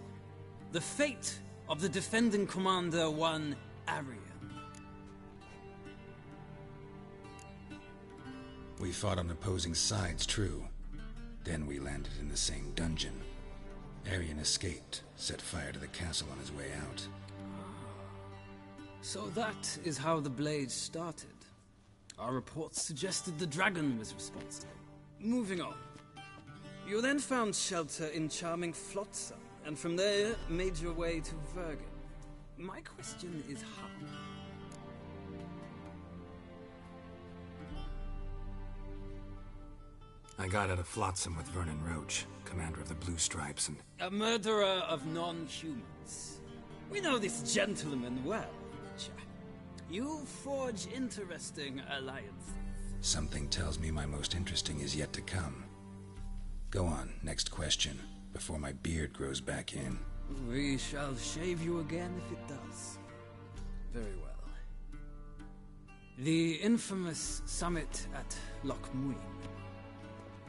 The fate of the defending commander, one Arian.
We fought on opposing sides, true. Then we landed in the same dungeon. Arian escaped, set fire to the castle on his way out.
So that is how the Blade started. Our reports suggested the dragon was responsible. Moving on. You then found shelter in charming Flotsam, and from there made your way to Vergen. My question is how?
I got out of Flotsam with Vernon Roach, commander of the Blue Stripes, and...
A murderer of non-humans. We know this gentleman well, Witcher. You forge interesting alliances.
Something tells me my most interesting is yet to come. Go on, next question, before my beard grows back in.
We shall shave you again if it does. Very well. The infamous summit at Loch Muin.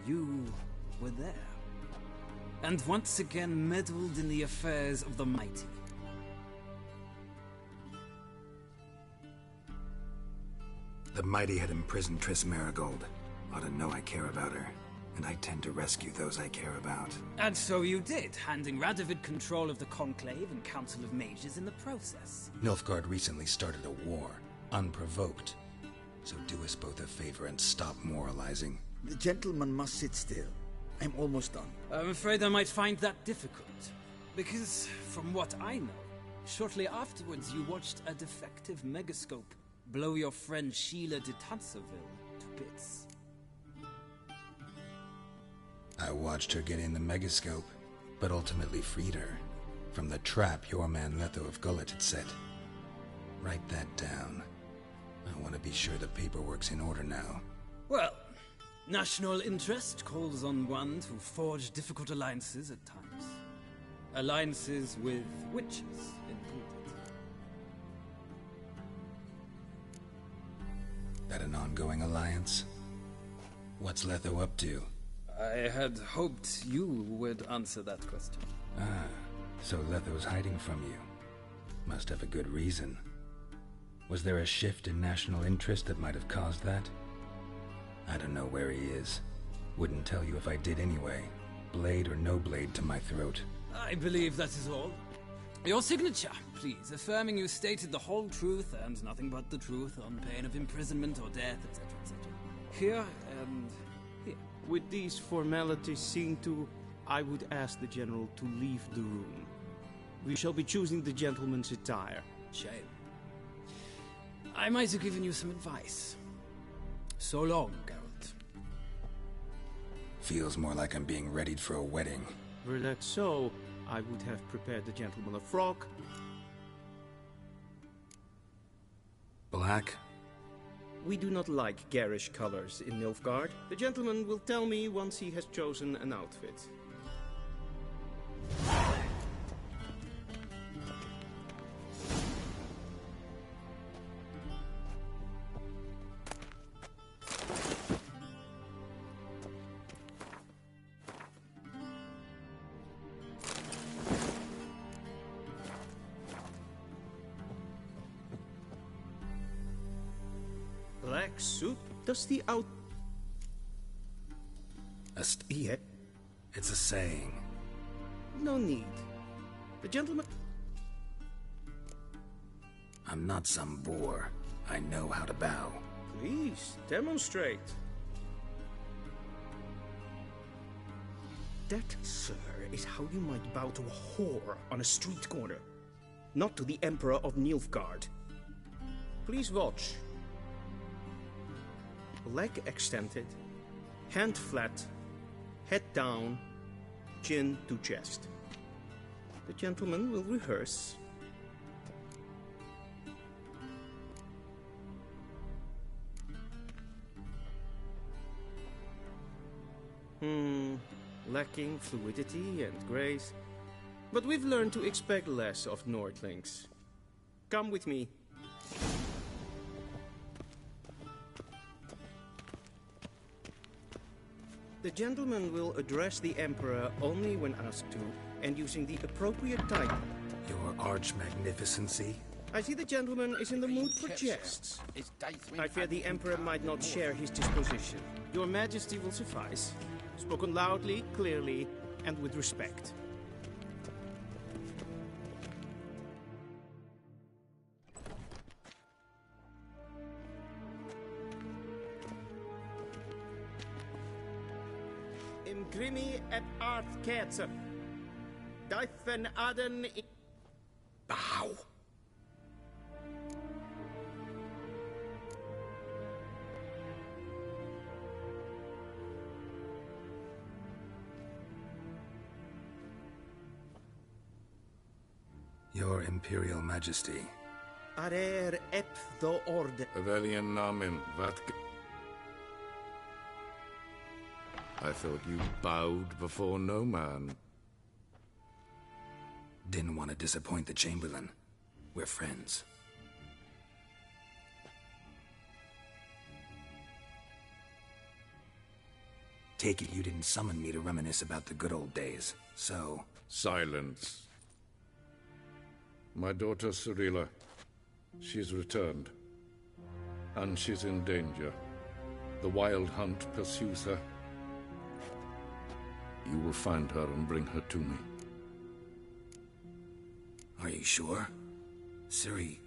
You were there. And once again meddled in the affairs of the mighty.
The mighty had imprisoned Triss Marigold. Ought to know I care about her. And I tend to rescue those I care about.
And so you did, handing Radovid control of the Conclave and Council of Mages in the process.
Nilfgaard recently started a war, unprovoked. So do us both a favor and stop moralizing.
The gentleman must sit still. I'm almost done.
I'm afraid I might find that difficult. Because, from what I know, Shortly afterwards, you watched a defective megascope blow your friend Sheila de Tanserville to bits.
I watched her get in the megascope, but ultimately freed her from the trap your man Letho of Gullet had set. Write that down. I want to be sure the paperwork's in order now.
Well, national interest calls on one to forge difficult alliances at times. Alliances with witches included.
That an ongoing alliance? What's Letho up to?
I had hoped you would answer that question.
Ah, so Letho's hiding from you. Must have a good reason. Was there a shift in national interest that might have caused that? I don't know where he is. Wouldn't tell you if I did anyway. Blade or no blade to my throat.
I believe that is all. Your signature, please, affirming you stated the whole truth and nothing but the truth on pain of imprisonment or death, etc., etc. Here and here.
With these formalities seen to, I would ask the General to leave the room. We shall be choosing the gentleman's attire.
Shame. I might have given you some advice. So long, Geralt.
Feels more like I'm being readied for a wedding.
Were that so, I would have prepared the gentleman a frock.
Black?
We do not like garish colors in Nilfgaard. The gentleman will tell me once he has chosen an outfit. Black suit? Does the out...
Yeah. It's a saying.
No need. The gentleman...
I'm not some boor. I know how to bow.
Please, demonstrate. That, sir, is how you might bow to a whore on a street corner. Not to the Emperor of Nilfgaard. Please watch. Leg extended, hand flat, head down, chin to chest. The gentleman will rehearse. Lacking fluidity and grace. But we've learned to expect less of Nordlings. Come with me. The gentleman will address the Emperor only when asked to, and using the appropriate title.
Your arch-magnificency?
I see the gentleman is in the mood for jests. I fear the Emperor might not share his disposition. Your Majesty will suffice. Spoken loudly, clearly, and with respect. Imprimi et art ketzer. Difen aden...
Bow. Your Imperial Majesty.
Arer ep do orde.
Avelian namen, vatk. I thought you bowed before no man.
Didn't want to disappoint the Chamberlain. We're friends. Take it you didn't summon me to reminisce about the good old days, so...
Silence. My daughter Cirilla, she's returned. And she's in danger. The Wild Hunt pursues her. You will find her and bring her to me.
Are you sure? Ciri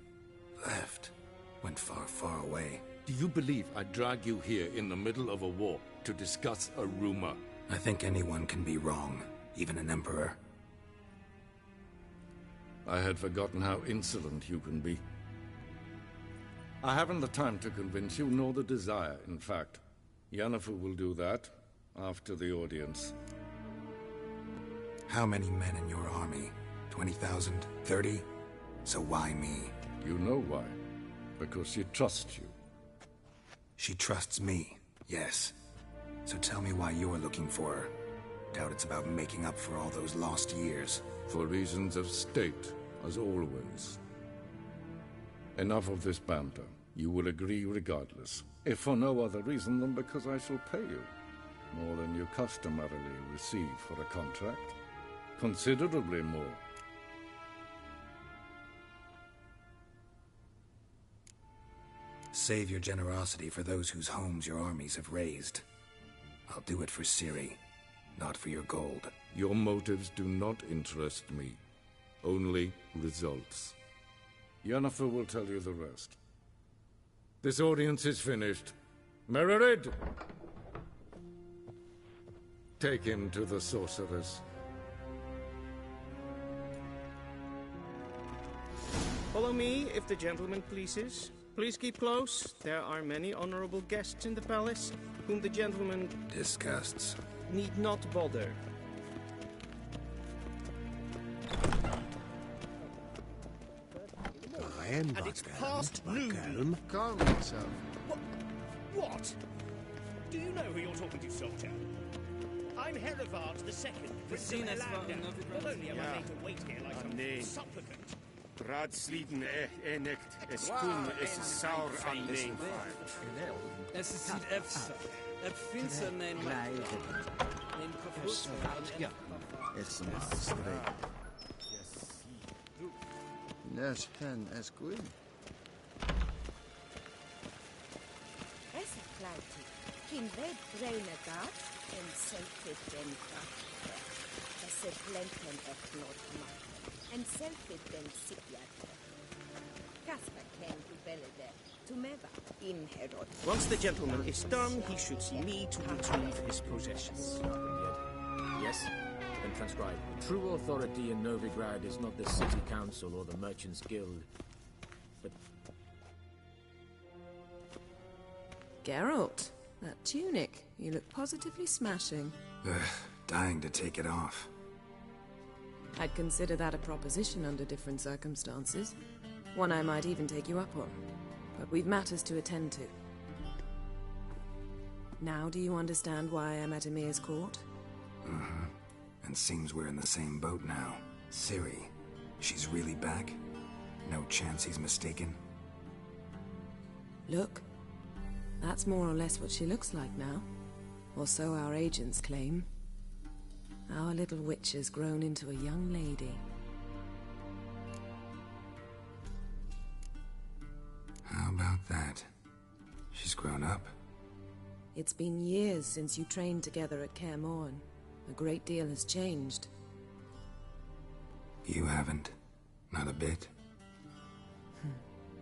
left. Went far, far away.
Do you believe I drag you here in the middle of a war to discuss a rumor?
I think anyone can be wrong, even an emperor.
I had forgotten how insolent you can be. I haven't the time to convince you, nor the desire, in fact. Yennefer will do that after the audience.
How many men in your army? 20,000? 30? So why me?
You know why. Because she trusts you.
She trusts me, yes. So tell me why you're looking for her. Doubt it's about making up for all those lost years.
For reasons of state, as always. Enough of this banter. You will agree regardless. If for no other reason than because I shall pay you. More than you customarily receive for a contract. Considerably more.
Save your generosity for those whose homes your armies have razed. I'll do it for Ciri, not for your gold.
Your motives do not interest me. Only results. Yennefer will tell you the rest. This audience is finished. Mererid! Take him to the sorceress.
Follow me, if the gentleman pleases. Please keep close. There are many honorable guests in the palace, whom the gentleman...
disgusts.
...need not bother.
And it's past noon.
Calm yourself.
What? Do you know who you're talking to, soldier? I'm Herivard II, Prince of Elanda. Not only am I made to wait here like some supplicant.
Raadsleden echt es kun es saur aan neem.
Es ist EFSA. Finster neem
Ja, it's the master.
Nes hen es gwyn.
Es is cloudy. Kin red brainer gat en selfit den kracht. Es is blenten ek not mak. En selfit den sitjat. Kasper ken to belede. To meva in Herod.
Once the gentleman is done, he should see me to retrieve his possessions.
Yes? Then transcribe. True authority in Novigrad is not the city council or the merchants guild, but...
Geralt, that tunic. You look positively smashing.
Dying to take it off.
I'd consider that a proposition under different circumstances. One I might even take you up on. But we've matters to attend to. Now do you understand why I'm at Emir's court?
Mm-hmm. And seems we're in the same boat now. Ciri, she's really back? No chance he's mistaken?
Look. That's more or less what she looks like now. Or so our agents claim. Our little witch has grown into a young lady.
How about that? She's grown up.
It's been years since you trained together at Kaer Morhen. A great deal has changed.
You haven't. Not a bit.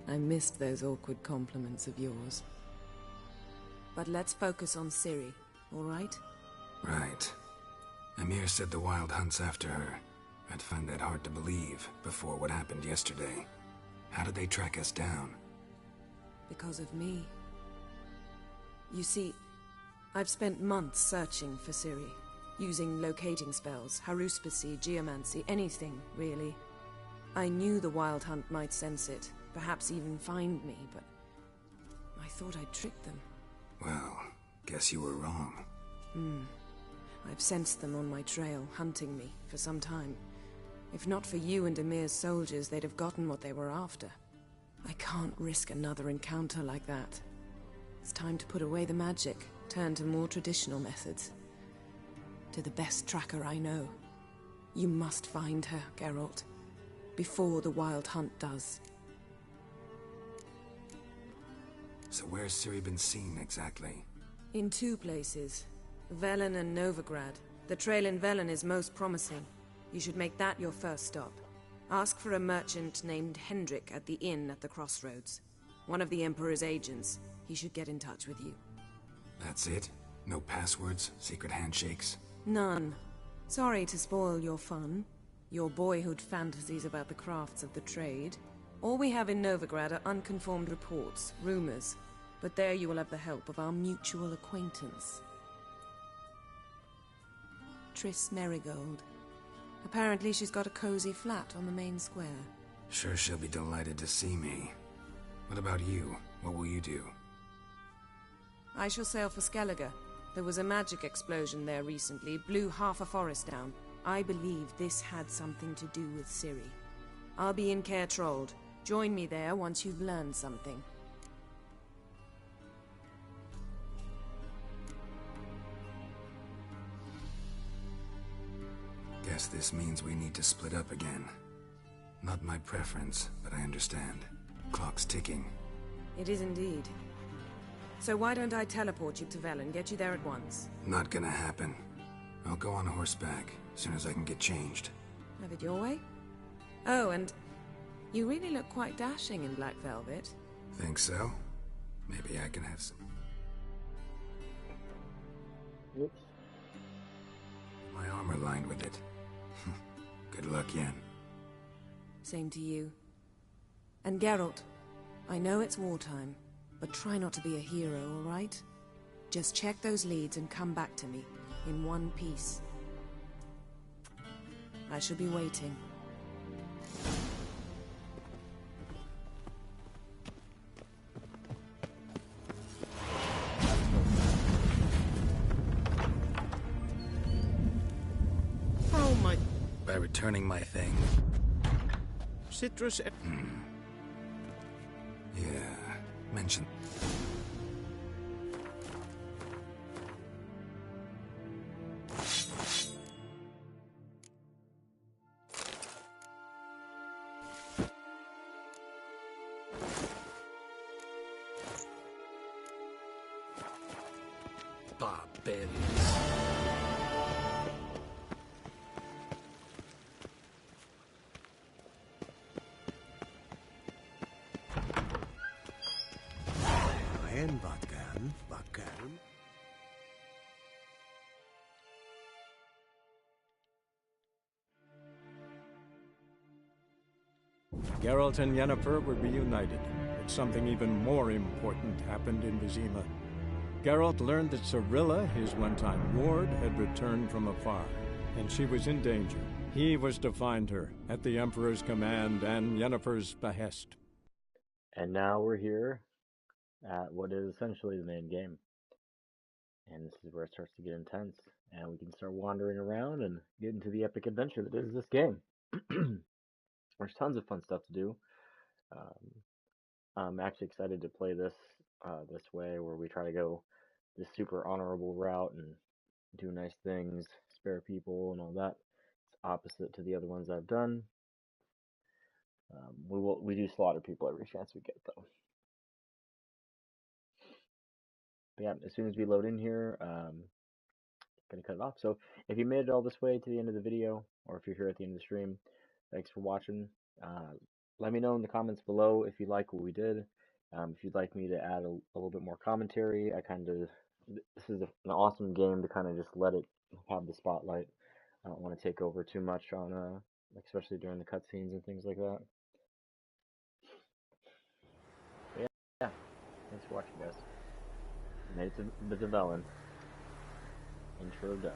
I missed those awkward compliments of yours. But let's focus on Ciri, all right?
Right. Emir said the Wild Hunt's after her. I'd find that hard to believe before what happened yesterday. How did they track us down?
Because of me. You see, I've spent months searching for Ciri. Using locating spells, haruspicy, geomancy, anything, really. I knew the Wild Hunt might sense it, perhaps even find me, but I thought I'd tricked them.
Well, guess you were wrong.
I've sensed them on my trail, hunting me, for some time. If not for you and Emir's soldiers, they'd have gotten what they were after. I can't risk another encounter like that. It's time to put away the magic, turn to more traditional methods. To the best tracker I know. You must find her, Geralt. Before the Wild Hunt does.
So where's Ciri been seen, exactly?
In 2 places. Velen and Novigrad. The trail in Velen is most promising. You should make that your first stop. Ask for a merchant named Hendrik at the inn at the crossroads. One of the Emperor's agents. He should get in touch with you.
That's it? No passwords? Secret handshakes?
None. Sorry to spoil your fun. your boyhood fantasies about the crafts of the trade. All we have in Novigrad are unconfirmed reports, rumors. But there you will have the help of our mutual acquaintance. Triss Merigold. Apparently she's got a cozy flat on the main square.
Sure she'll be delighted to see me. What about you? What will you do?
I shall sail for Skellige. There was a magic explosion there recently, blew half a forest down. I believe this had something to do with Ciri. I'll be in Caer Trold. Join me there once you've learned something.
Guess this means we need to split up again. Not my preference, but I understand. Clock's ticking.
It is indeed. So why don't I teleport you to Velen, get you there at once?
Not gonna happen. I'll go on horseback, as soon as I can get changed.
Have it your way? Oh, and you really look quite dashing in black velvet.
Think so? Maybe I can have some.
Whoops.
My armor lined with it. Good luck, Yen.
Same to you. And Geralt, I know it's wartime, but try not to be a hero, all right? Just check those leads and come back to me, in one piece. I shall be waiting.
Oh my...
By returning my thing.
Citrus...
Yeah, mention...
Barbarians.
Ein Vatkan, Vatkan.
Geralt and Yennefer were reunited, but something even more important happened in Vizima. Geralt learned that Cirilla, his one-time ward, had returned from afar, and she was in danger. He was to find her, at the Emperor's command and Yennefer's behest.
And now we're here at what is essentially the main game. And this is where it starts to get intense, and we can start wandering around and get into the epic adventure that is this game. There's tons of fun stuff to do. I'm actually excited to play this this way, where we try to go this super honorable route and do nice things, spare people and all that. It's opposite to the other ones I've done. We do slaughter people every chance we get, though. But yeah, as soon as we load in here, gonna cut it off. So if you made it all this way to the end of the video, or if you're here at the end of the stream, thanks for watching. Let me know in the comments below if you like what we did. If you'd like me to add a little bit more commentary, this is an awesome game to kind of just let it have the spotlight. I don't want to take over too much on, especially during the cutscenes and things like that. But yeah, thanks for watching, guys. Made it to the Velen. Intro done.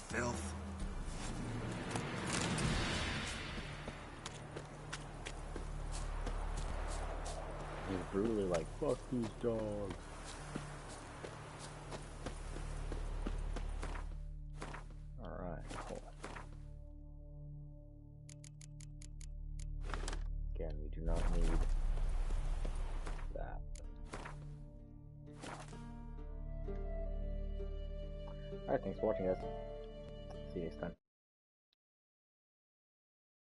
filth.
He's brutally like, fuck these dogs. Alright, cool. Again, we do not need that. Alright, thanks for watching, guys. See you next time.